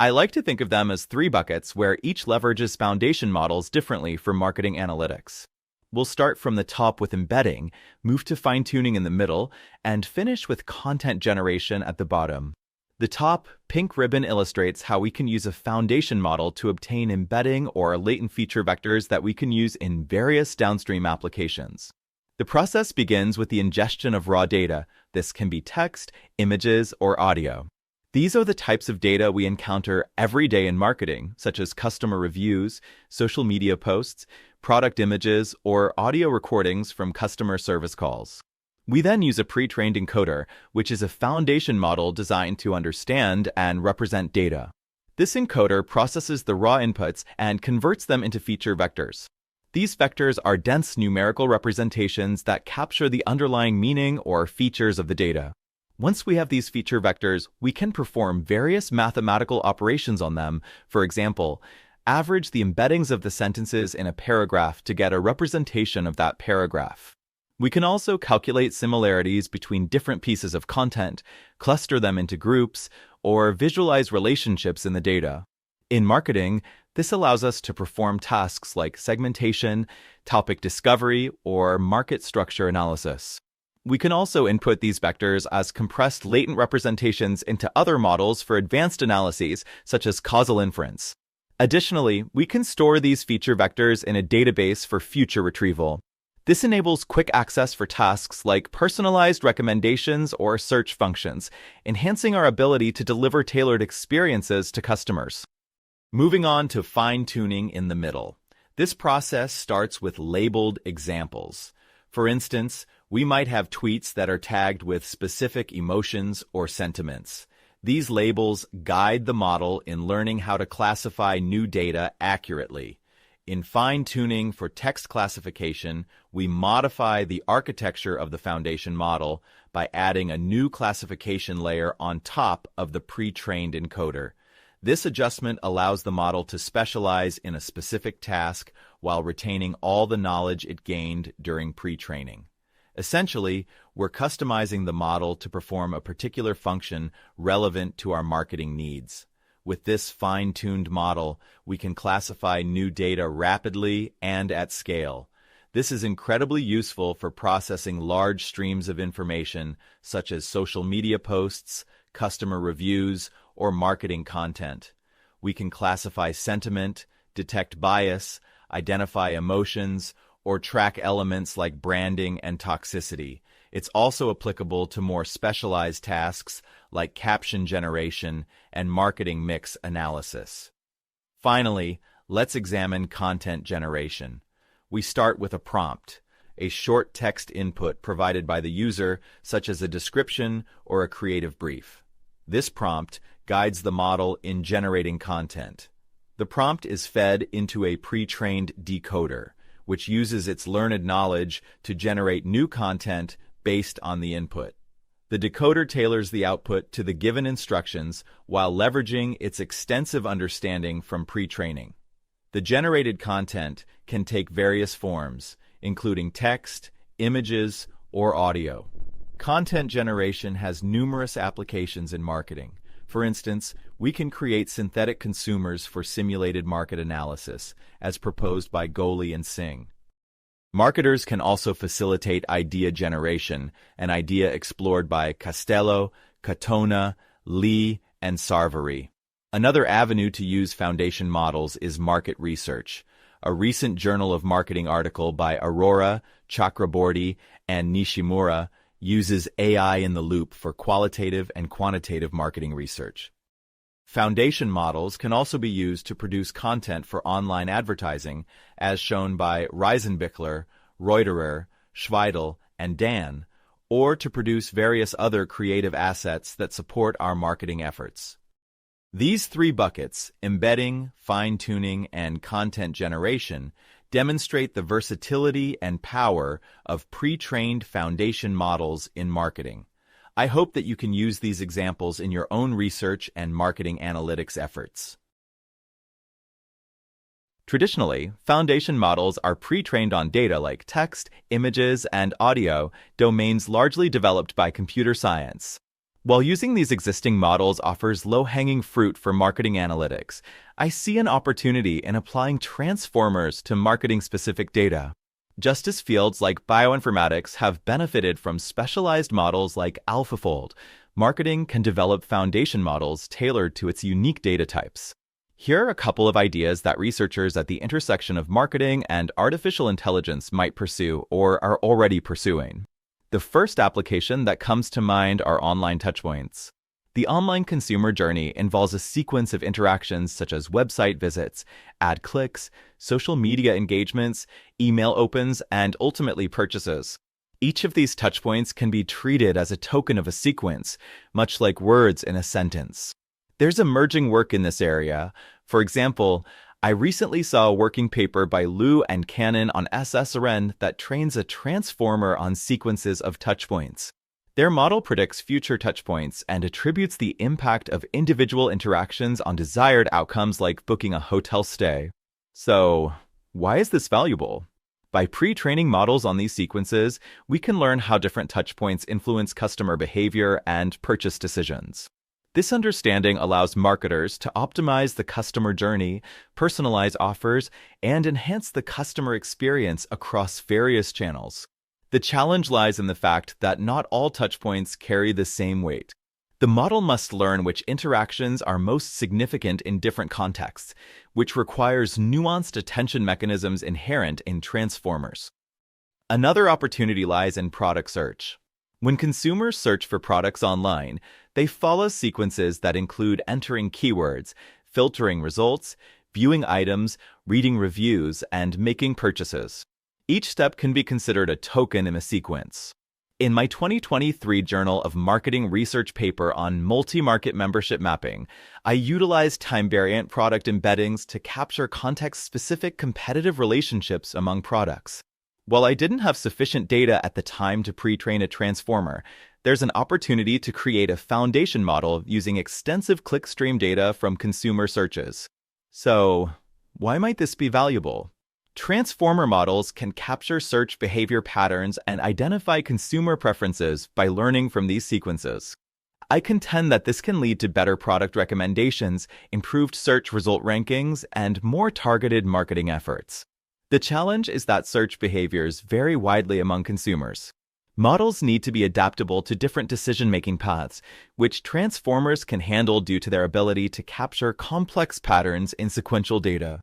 I like to think of them as three buckets where each leverages foundation models differently for marketing analytics. We'll start from the top with embedding, move to fine-tuning in the middle, and finish with content generation at the bottom. The top pink ribbon illustrates how we can use a foundation model to obtain embedding or latent feature vectors that we can use in various downstream applications. The process begins with the ingestion of raw data. This can be text, images, or audio. These are the types of data we encounter every day in marketing, such as customer reviews, social media posts, product images, or audio recordings from customer service calls. We then use a pre-trained encoder, which is a foundation model designed to understand and represent data. This encoder processes the raw inputs and converts them into feature vectors. These vectors are dense numerical representations that capture the underlying meaning or features of the data. Once we have these feature vectors, we can perform various mathematical operations on them. For example, average the embeddings of the sentences in a paragraph to get a representation of that paragraph. We can also calculate similarities between different pieces of content, cluster them into groups, or visualize relationships in the data. In marketing, this allows us to perform tasks like segmentation, topic discovery, or market structure analysis. We can also input these vectors as compressed latent representations into other models for advanced analyses, such as causal inference. Additionally, we can store these feature vectors in a database for future retrieval. This enables quick access for tasks like personalized recommendations or search functions, enhancing our ability to deliver tailored experiences to customers. Moving on to fine-tuning in the middle. This process starts with labeled examples. For instance, we might have tweets that are tagged with specific emotions or sentiments. These labels guide the model in learning how to classify new data accurately. In fine-tuning for text classification, we modify the architecture of the foundation model by adding a new classification layer on top of the pre-trained encoder. This adjustment allows the model to specialize in a specific task while retaining all the knowledge it gained during pre-training. Essentially, we're customizing the model to perform a particular function relevant to our marketing needs. With this fine-tuned model, we can classify new data rapidly and at scale. This is incredibly useful for processing large streams of information, such as social media posts, customer reviews, or marketing content. We can classify sentiment, detect bias, identify emotions, or track elements like branding and toxicity. It's also applicable to more specialized tasks like caption generation and marketing mix analysis. Finally, let's examine content generation. We start with a prompt, a short text input provided by the user, such as a description or a creative brief. This prompt guides the model in generating content. The prompt is fed into a pre-trained decoder, which uses its learned knowledge to generate new content based on the input. The decoder tailors the output to the given instructions while leveraging its extensive understanding from pre-training. The generated content can take various forms, including text, images, or audio. Content generation has numerous applications in marketing. For instance, we can create synthetic consumers for simulated market analysis, as proposed by Goli and Singh. Marketers can also facilitate idea generation, an idea explored by Castello, Katona, Lee, and Sarvari. Another avenue to use foundation models is market research. A recent Journal of Marketing article by Arora, Chakraborty, and Nishimura uses AI in the loop for qualitative and quantitative marketing research. Foundation models can also be used to produce content for online advertising, as shown by Reisenbichler, Reuterer, Schweidel, and Dan, or to produce various other creative assets that support our marketing efforts. These three buckets, embedding, fine-tuning, and content generation, demonstrate the versatility and power of pre-trained foundation models in marketing. I hope that you can use these examples in your own research and marketing analytics efforts. Traditionally, foundation models are pre-trained on data like text, images, and audio, domains largely developed by computer science. While using these existing models offers low-hanging fruit for marketing analytics, I see an opportunity in applying transformers to marketing-specific data. Just as fields like bioinformatics have benefited from specialized models like AlphaFold, marketing can develop foundation models tailored to its unique data types. Here are a couple of ideas that researchers at the intersection of marketing and artificial intelligence might pursue or are already pursuing. The first application that comes to mind are online touchpoints. The online consumer journey involves a sequence of interactions such as website visits, ad clicks, social media engagements, email opens, and ultimately purchases. Each of these touchpoints can be treated as a token of a sequence, much like words in a sentence. There's emerging work in this area. For example, I recently saw a working paper by Liu and Cannon on SSRN that trains a transformer on sequences of touchpoints. Their model predicts future touchpoints and attributes the impact of individual interactions on desired outcomes like booking a hotel stay. So, why is this valuable? By pre-training models on these sequences, we can learn how different touchpoints influence customer behavior and purchase decisions. This understanding allows marketers to optimize the customer journey, personalize offers, and enhance the customer experience across various channels. The challenge lies in the fact that not all touchpoints carry the same weight. The model must learn which interactions are most significant in different contexts, which requires nuanced attention mechanisms inherent in transformers. Another opportunity lies in product search. When consumers search for products online, they follow sequences that include entering keywords, filtering results, viewing items, reading reviews, and making purchases. Each step can be considered a token in a sequence. In my 2023 Journal of Marketing research paper on multi-market membership mapping, I utilized time-variant product embeddings to capture context-specific competitive relationships among products. While I didn't have sufficient data at the time to pre-train a transformer, there's an opportunity to create a foundation model using extensive clickstream data from consumer searches. So, why might this be valuable? Transformer models can capture search behavior patterns and identify consumer preferences by learning from these sequences. I contend that this can lead to better product recommendations, improved search result rankings, and more targeted marketing efforts. The challenge is that search behaviors vary widely among consumers. Models need to be adaptable to different decision-making paths, which transformers can handle due to their ability to capture complex patterns in sequential data.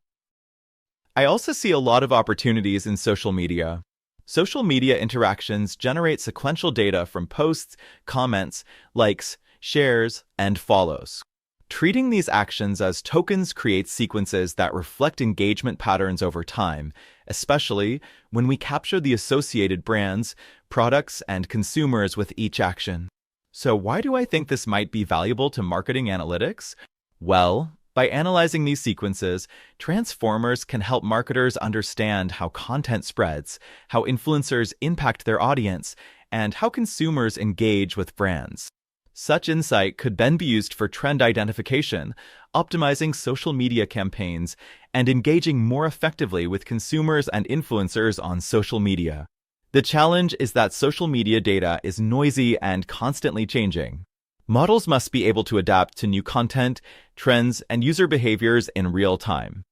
I also see a lot of opportunities in social media. Social media interactions generate sequential data from posts, comments, likes, shares, and follows. Treating these actions as tokens creates sequences that reflect engagement patterns over time, especially when we capture the associated brands, products, and consumers with each action. So why do I think this might be valuable to marketing analytics? Well, By analyzing these sequences, transformers can help marketers understand how content spreads, how influencers impact their audience, and how consumers engage with brands. Such insight could then be used for trend identification, optimizing social media campaigns, and engaging more effectively with consumers and influencers on social media. The challenge is that social media data is noisy and constantly changing. Models must be able to adapt to new content, trends, and user behaviors in real time.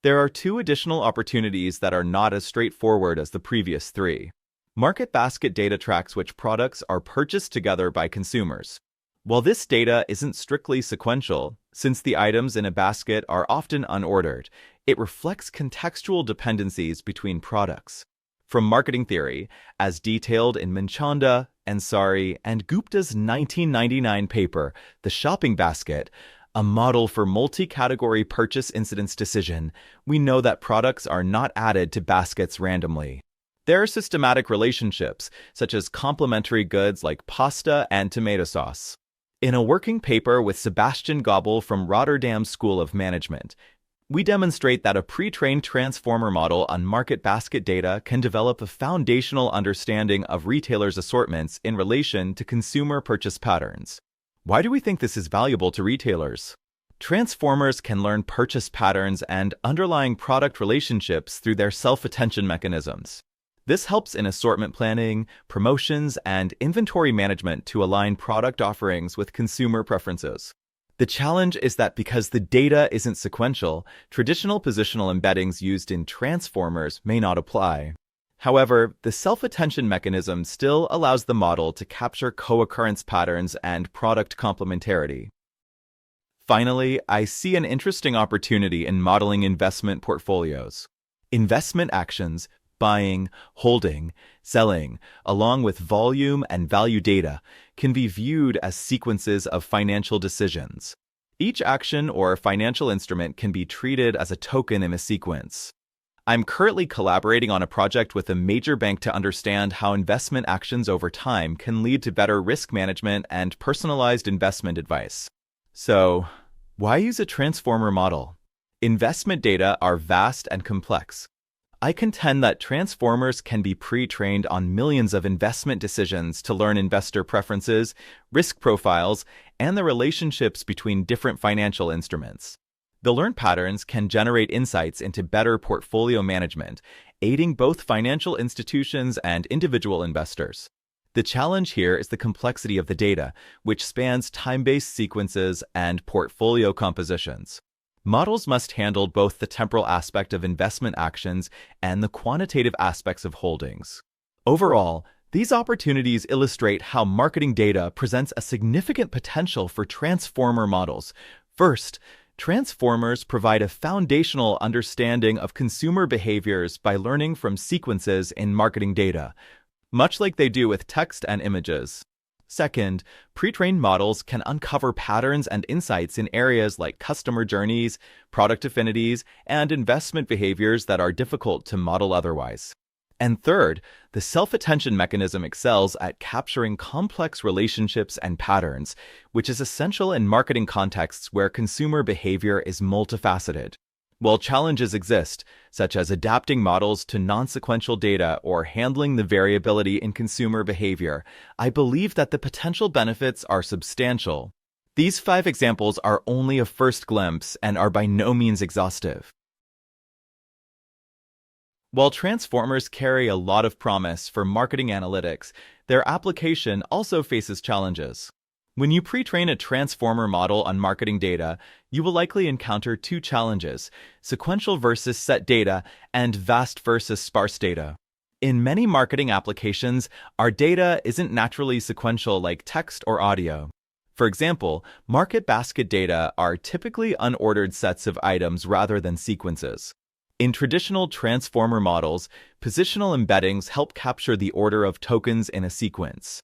There are two additional opportunities that are not as straightforward as the previous three. Market basket data tracks which products are purchased together by consumers. While this data isn't strictly sequential, since the items in a basket are often unordered, it reflects contextual dependencies between products. From marketing theory, as detailed in Manchanda, Ansari, and Gupta's 1999 paper, The Shopping Basket, a model for multi-category purchase incidence decision, we know that products are not added to baskets randomly. There are systematic relationships, such as complementary goods like pasta and tomato sauce. In a working paper with Sebastian Goebel from Rotterdam School of Management, we demonstrate that a pre-trained transformer model on market basket data can develop a foundational understanding of retailers' assortments in relation to consumer purchase patterns. Why do we think this is valuable to retailers? Transformers can learn purchase patterns and underlying product relationships through their self-attention mechanisms. This helps in assortment planning, promotions, and inventory management to align product offerings with consumer preferences. The challenge is that because the data isn't sequential, traditional positional embeddings used in transformers may not apply. However, the self-attention mechanism still allows the model to capture co-occurrence patterns and product complementarity. Finally, I see an interesting opportunity in modeling investment portfolios. Investment actions, buying, holding, selling, along with volume and value data, can be viewed as sequences of financial decisions. Each action or financial instrument can be treated as a token in a sequence. I'm currently collaborating on a project with a major bank to understand how investment actions over time can lead to better risk management and personalized investment advice. So, why use a transformer model? Investment data are vast and complex. I contend that transformers can be pre-trained on millions of investment decisions to learn investor preferences, risk profiles, and the relationships between different financial instruments. The learned patterns can generate insights into better portfolio management, aiding both financial institutions and individual investors. The challenge here is the complexity of the data, which spans time-based sequences and portfolio compositions. Models must handle both the temporal aspect of investment actions and the quantitative aspects of holdings. Overall, these opportunities illustrate how marketing data presents a significant potential for transformer models. First, transformers provide a foundational understanding of consumer behaviors by learning from sequences in marketing data, much like they do with text and images. Second, pre-trained models can uncover patterns and insights in areas like customer journeys, product affinities, and investment behaviors that are difficult to model otherwise. And third, the self-attention mechanism excels at capturing complex relationships and patterns, which is essential in marketing contexts where consumer behavior is multifaceted. While challenges exist, such as adapting models to non-sequential data or handling the variability in consumer behavior, I believe that the potential benefits are substantial. These 5 examples are only a first glimpse and are by no means exhaustive. While transformers carry a lot of promise for marketing analytics, their application also faces challenges. When you pre-train a transformer model on marketing data, you will likely encounter 2 challenges: sequential versus set data and vast versus sparse data. In many marketing applications, our data isn't naturally sequential like text or audio. For example, market basket data are typically unordered sets of items rather than sequences. In traditional transformer models, positional embeddings help capture the order of tokens in a sequence.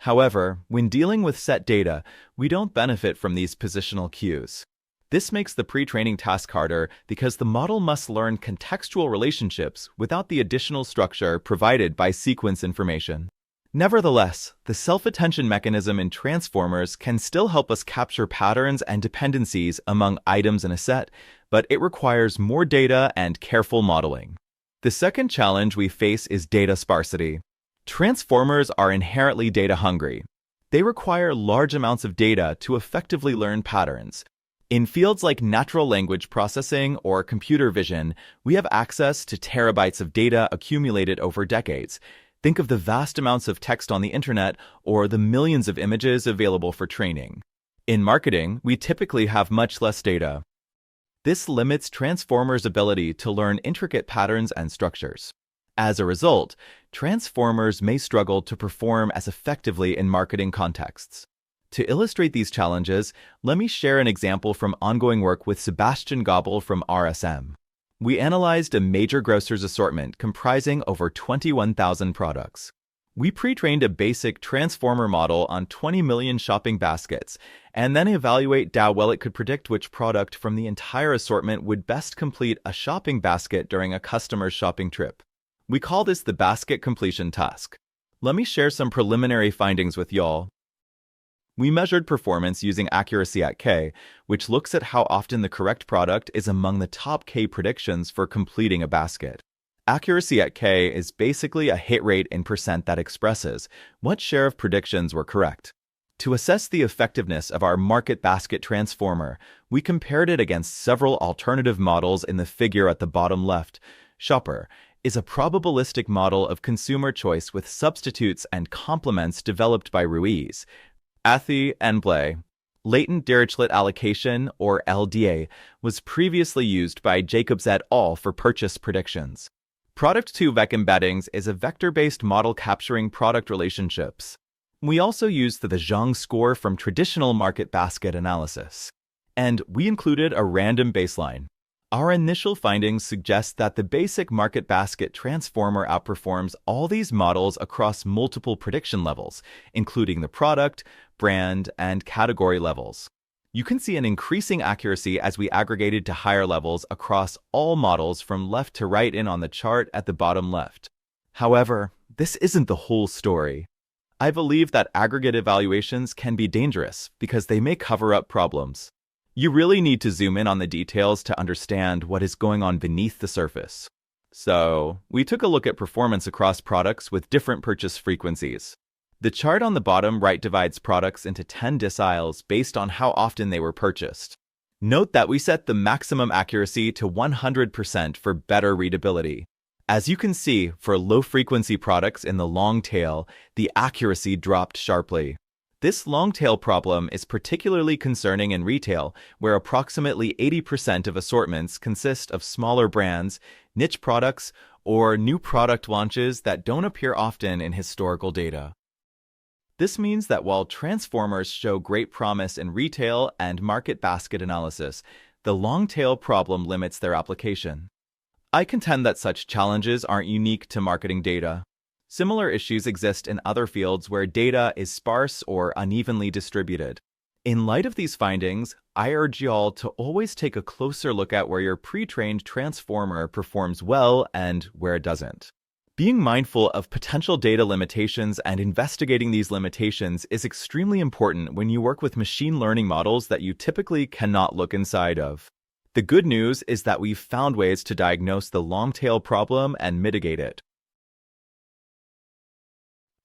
However, when dealing with set data, we don't benefit from these positional cues. This makes the pre-training task harder because the model must learn contextual relationships without the additional structure provided by sequence information. Nevertheless, the self-attention mechanism in transformers can still help us capture patterns and dependencies among items in a set, but it requires more data and careful modeling. The second challenge we face is data sparsity. Transformers are inherently data hungry. They require large amounts of data to effectively learn patterns. In fields like natural language processing or computer vision, we have access to terabytes of data accumulated over decades. Think of the vast amounts of text on the internet or the millions of images available for training. In marketing, we typically have much less data. This limits transformers' ability to learn intricate patterns and structures. As a result, transformers may struggle to perform as effectively in marketing contexts. To illustrate these challenges, let me share an example from ongoing work with Sebastian Gobel from RSM. We analyzed a major grocer's assortment comprising over 21,000 products. We pre-trained a basic transformer model on 20 million shopping baskets, and then evaluate how well it could predict which product from the entire assortment would best complete a shopping basket during a customer's shopping trip. We call this the basket completion task. Let me share some preliminary findings with y'all. We measured performance using accuracy at K, which looks at how often the correct product is among the top K predictions for completing a basket. Accuracy at K is basically a hit rate in percent that expresses what share of predictions were correct. To assess the effectiveness of our market basket transformer, we compared it against several alternative models in the figure at the bottom left. Shopper is a probabilistic model of consumer choice with substitutes and complements developed by Ruiz, Athey, and Blay. Latent Dirichlet allocation, or LDA, was previously used by Jacobs et al. For purchase predictions. Product 2-vec embeddings is a vector-based model capturing product relationships. We also used the Zhang score from traditional market basket analysis. And we included a random baseline. Our initial findings suggest that the basic market basket transformer outperforms all these models across multiple prediction levels, including the product, brand, and category levels. You can see an increasing accuracy as we aggregated to higher levels across all models from left to right on the chart at the bottom left. However, this isn't the whole story. I believe that aggregate evaluations can be dangerous because they may cover up problems. You really need to zoom in on the details to understand what is going on beneath the surface. So, we took a look at performance across products with different purchase frequencies. The chart on the bottom right divides products into 10 deciles based on how often they were purchased. Note that we set the maximum accuracy to 100% for better readability. As you can see, for low-frequency products in the long tail, the accuracy dropped sharply. This long-tail problem is particularly concerning in retail, where approximately 80% of assortments consist of smaller brands, niche products, or new product launches that don't appear often in historical data. This means that while transformers show great promise in retail and market basket analysis, the long-tail problem limits their application. I contend that such challenges aren't unique to marketing data. Similar issues exist in other fields where data is sparse or unevenly distributed. In light of these findings, I urge y'all to always take a closer look at where your pre-trained transformer performs well and where it doesn't. Being mindful of potential data limitations and investigating these limitations is extremely important when you work with machine learning models that you typically cannot look inside of. The good news is that we've found ways to diagnose the long-tail problem and mitigate it.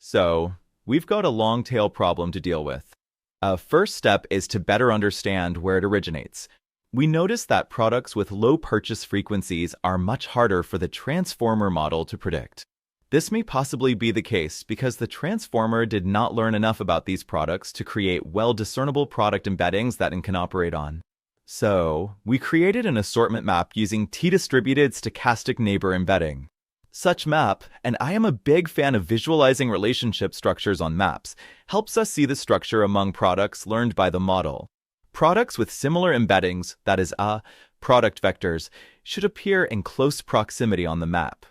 So, we've got a long-tail problem to deal with. A first step is to better understand where it originates. We notice that products with low purchase frequencies are much harder for the transformer model to predict. This may possibly be the case because the transformer did not learn enough about these products to create well-discernible product embeddings that it can operate on. So, we created an assortment map using t-distributed stochastic neighbor embedding. Such map, and I am a big fan of visualizing relationship structures on maps, helps us see the structure among products learned by the model. Products with similar embeddings, that is, product vectors, should appear in close proximity on the map.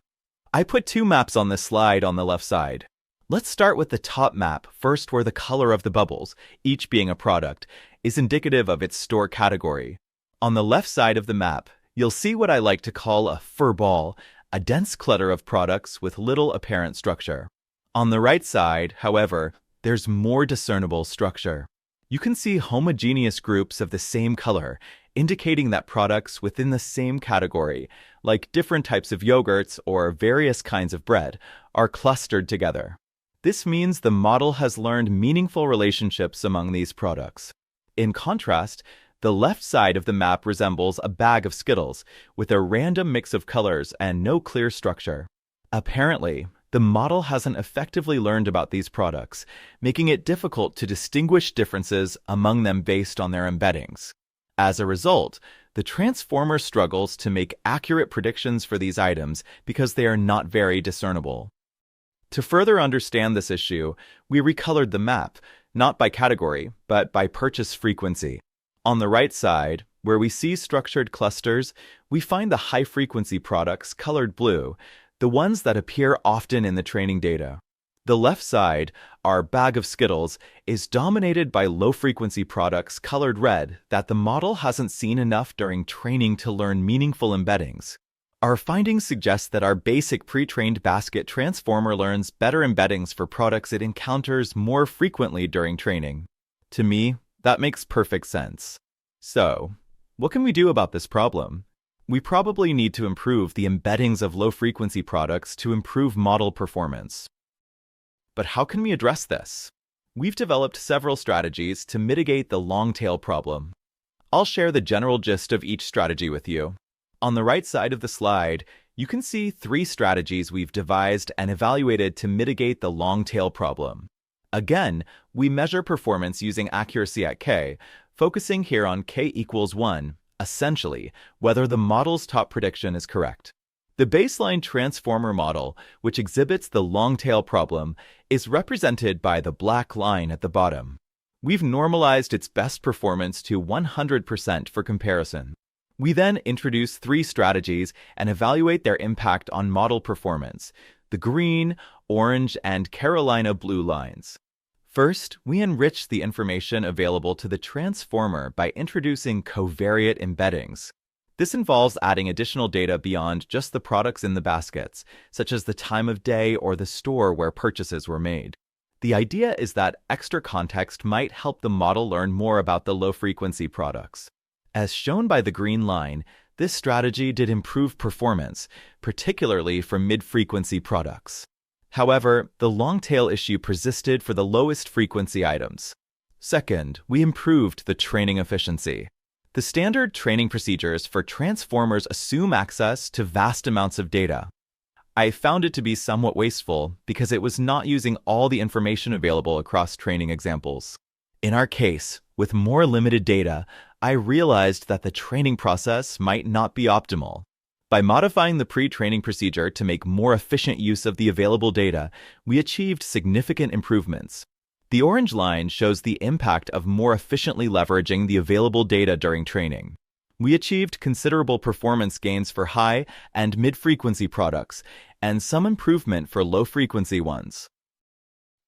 I put two maps on this slide on the left side. Let's start with the top map first, where the color of the bubbles, each being a product, is indicative of its store category. On the left side of the map, you'll see what I like to call a fur ball, a dense clutter of products with little apparent structure. On the right side, however, there's more discernible structure. You can see homogeneous groups of the same color, indicating that products within the same category, like different types of yogurts or various kinds of bread, are clustered together. This means the model has learned meaningful relationships among these products. In contrast, the left side of the map resembles a bag of Skittles, with a random mix of colors and no clear structure. Apparently, the model hasn't effectively learned about these products, making it difficult to distinguish differences among them based on their embeddings. As a result, the transformer struggles to make accurate predictions for these items because they are not very discernible. To further understand this issue, we recolored the map, not by category, but by purchase frequency. On the right side, where we see structured clusters, we find the high-frequency products colored blue, the ones that appear often in the training data. The left side, our bag of Skittles, is dominated by low-frequency products colored red that the model hasn't seen enough during training to learn meaningful embeddings. Our findings suggest that our basic pre-trained basket transformer learns better embeddings for products it encounters more frequently during training. To me, that makes perfect sense. So, what can we do about this problem? We probably need to improve the embeddings of low-frequency products to improve model performance. But how can we address this? We've developed several strategies to mitigate the long-tail problem. I'll share the general gist of each strategy with you. On the right side of the slide, you can see 3 strategies we've devised and evaluated to mitigate the long-tail problem. Again, we measure performance using accuracy at k, focusing here on k equals 1, essentially, whether the model's top prediction is correct. The baseline transformer model, which exhibits the long-tail problem, is represented by the black line at the bottom. We've normalized its best performance to 100% for comparison. We then introduce 3 strategies and evaluate their impact on model performance, the green, orange, and Carolina blue lines. First, we enrich the information available to the transformer by introducing covariate embeddings. This involves adding additional data beyond just the products in the baskets, such as the time of day or the store where purchases were made. The idea is that extra context might help the model learn more about the low-frequency products. As shown by the green line, this strategy did improve performance, particularly for mid-frequency products. However, the long-tail issue persisted for the lowest frequency items. Second, we improved the training efficiency. The standard training procedures for transformers assume access to vast amounts of data. I found it to be somewhat wasteful because it was not using all the information available across training examples. In our case, with more limited data, I realized that the training process might not be optimal. By modifying the pre-training procedure to make more efficient use of the available data, we achieved significant improvements. The orange line shows the impact of more efficiently leveraging the available data during training. We achieved considerable performance gains for high and mid-frequency products, and some improvement for low-frequency ones.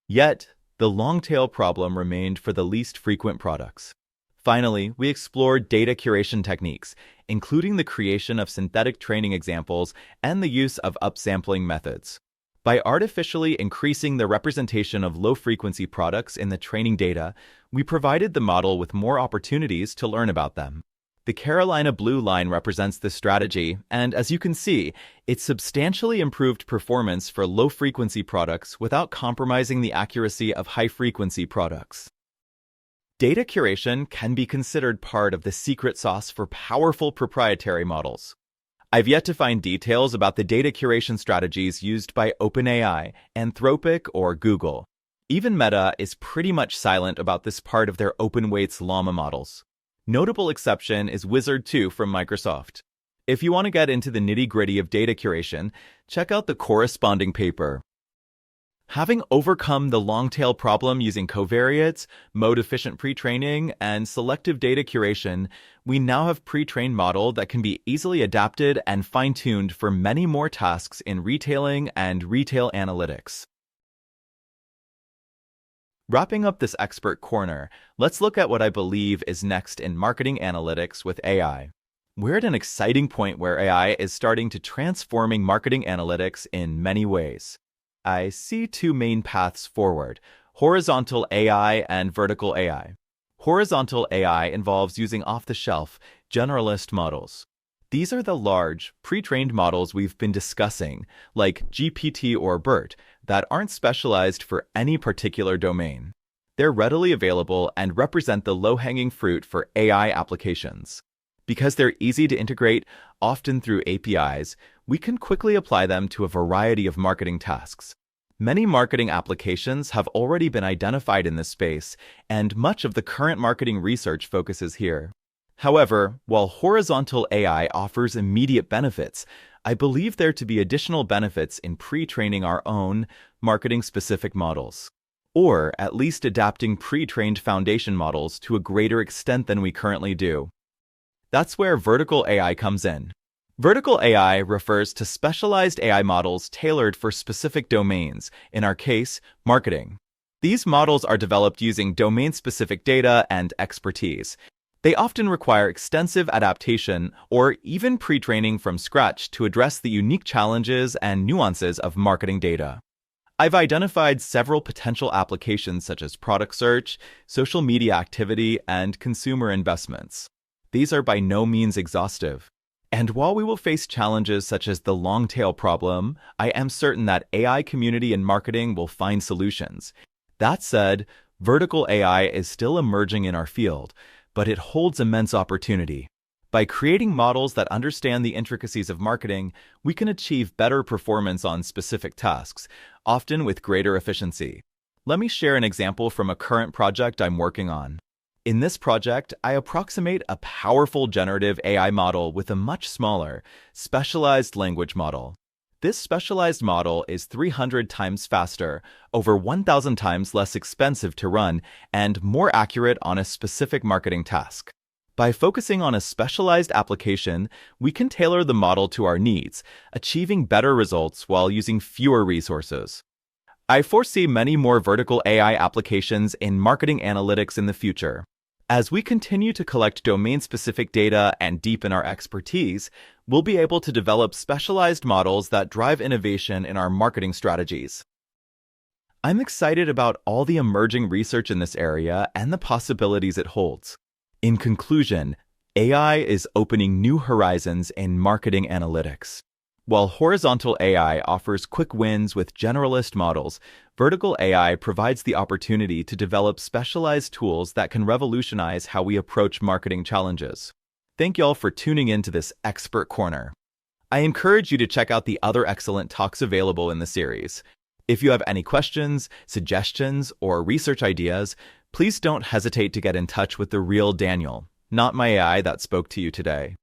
Yet, the long-tail problem remained for the least frequent products. Finally, we explored data curation techniques, including the creation of synthetic training examples and the use of upsampling methods. By artificially increasing the representation of low-frequency products in the training data, we provided the model with more opportunities to learn about them. The Carolina blue line represents this strategy, and as you can see, it substantially improved performance for low-frequency products without compromising the accuracy of high-frequency products. Data curation can be considered part of the secret sauce for powerful proprietary models. I've yet to find details about the data curation strategies used by OpenAI, Anthropic, or Google. Even Meta is pretty much silent about this part of their open-weights llama models. Notable exception is Wizard 2 from Microsoft. If you want to get into the nitty-gritty of data curation, check out the corresponding paper. Having overcome the long-tail problem using covariates, mode-efficient pre-training, and selective data curation, we now have pre-trained model that can be easily adapted and fine-tuned for many more tasks in retailing and retail analytics. Wrapping up this expert corner, let's look at what I believe is next in marketing analytics with AI. We're at an exciting point where AI is starting to transforming marketing analytics in many ways. I see two main paths forward: horizontal AI and vertical AI. Horizontal AI involves using off-the-shelf, generalist models. These are the large, pre-trained models we've been discussing, like GPT or BERT, that aren't specialized for any particular domain. They're readily available and represent the low-hanging fruit for AI applications. Because they're easy to integrate, often through APIs, we can quickly apply them to a variety of marketing tasks. Many marketing applications have already been identified in this space, and much of the current marketing research focuses here. However, while horizontal AI offers immediate benefits, I believe there to be additional benefits in pre-training our own marketing-specific models, or at least adapting pre-trained foundation models to a greater extent than we currently do. That's where vertical AI comes in. Vertical AI refers to specialized AI models tailored for specific domains, in our case, marketing. These models are developed using domain-specific data and expertise. They often require extensive adaptation or even pre-training from scratch to address the unique challenges and nuances of marketing data. I've identified several potential applications such as product search, social media activity, and consumer investments. These are by no means exhaustive. And while we will face challenges such as the long tail problem, I am certain that AI community and marketing will find solutions. That said, vertical AI is still emerging in our field, but it holds immense opportunity. By creating models that understand the intricacies of marketing, we can achieve better performance on specific tasks, often with greater efficiency. Let me share an example from a current project I'm working on. In this project, I approximate a powerful generative AI model with a much smaller, specialized language model. This specialized model is 300 times faster, over 1,000 times less expensive to run, and more accurate on a specific marketing task. By focusing on a specialized application, we can tailor the model to our needs, achieving better results while using fewer resources. I foresee many more vertical AI applications in marketing analytics in the future. As we continue to collect domain-specific data and deepen our expertise, we'll be able to develop specialized models that drive innovation in our marketing strategies. I'm excited about all the emerging research in this area and the possibilities it holds. In conclusion, AI is opening new horizons in marketing analytics. While horizontal AI offers quick wins with generalist models, vertical AI provides the opportunity to develop specialized tools that can revolutionize how we approach marketing challenges. Thank y'all for tuning in to this Expert Corner. I encourage you to check out the other excellent talks available in the series. If you have any questions, suggestions, or research ideas, please don't hesitate to get in touch with the real Daniel, not my AI that spoke to you today.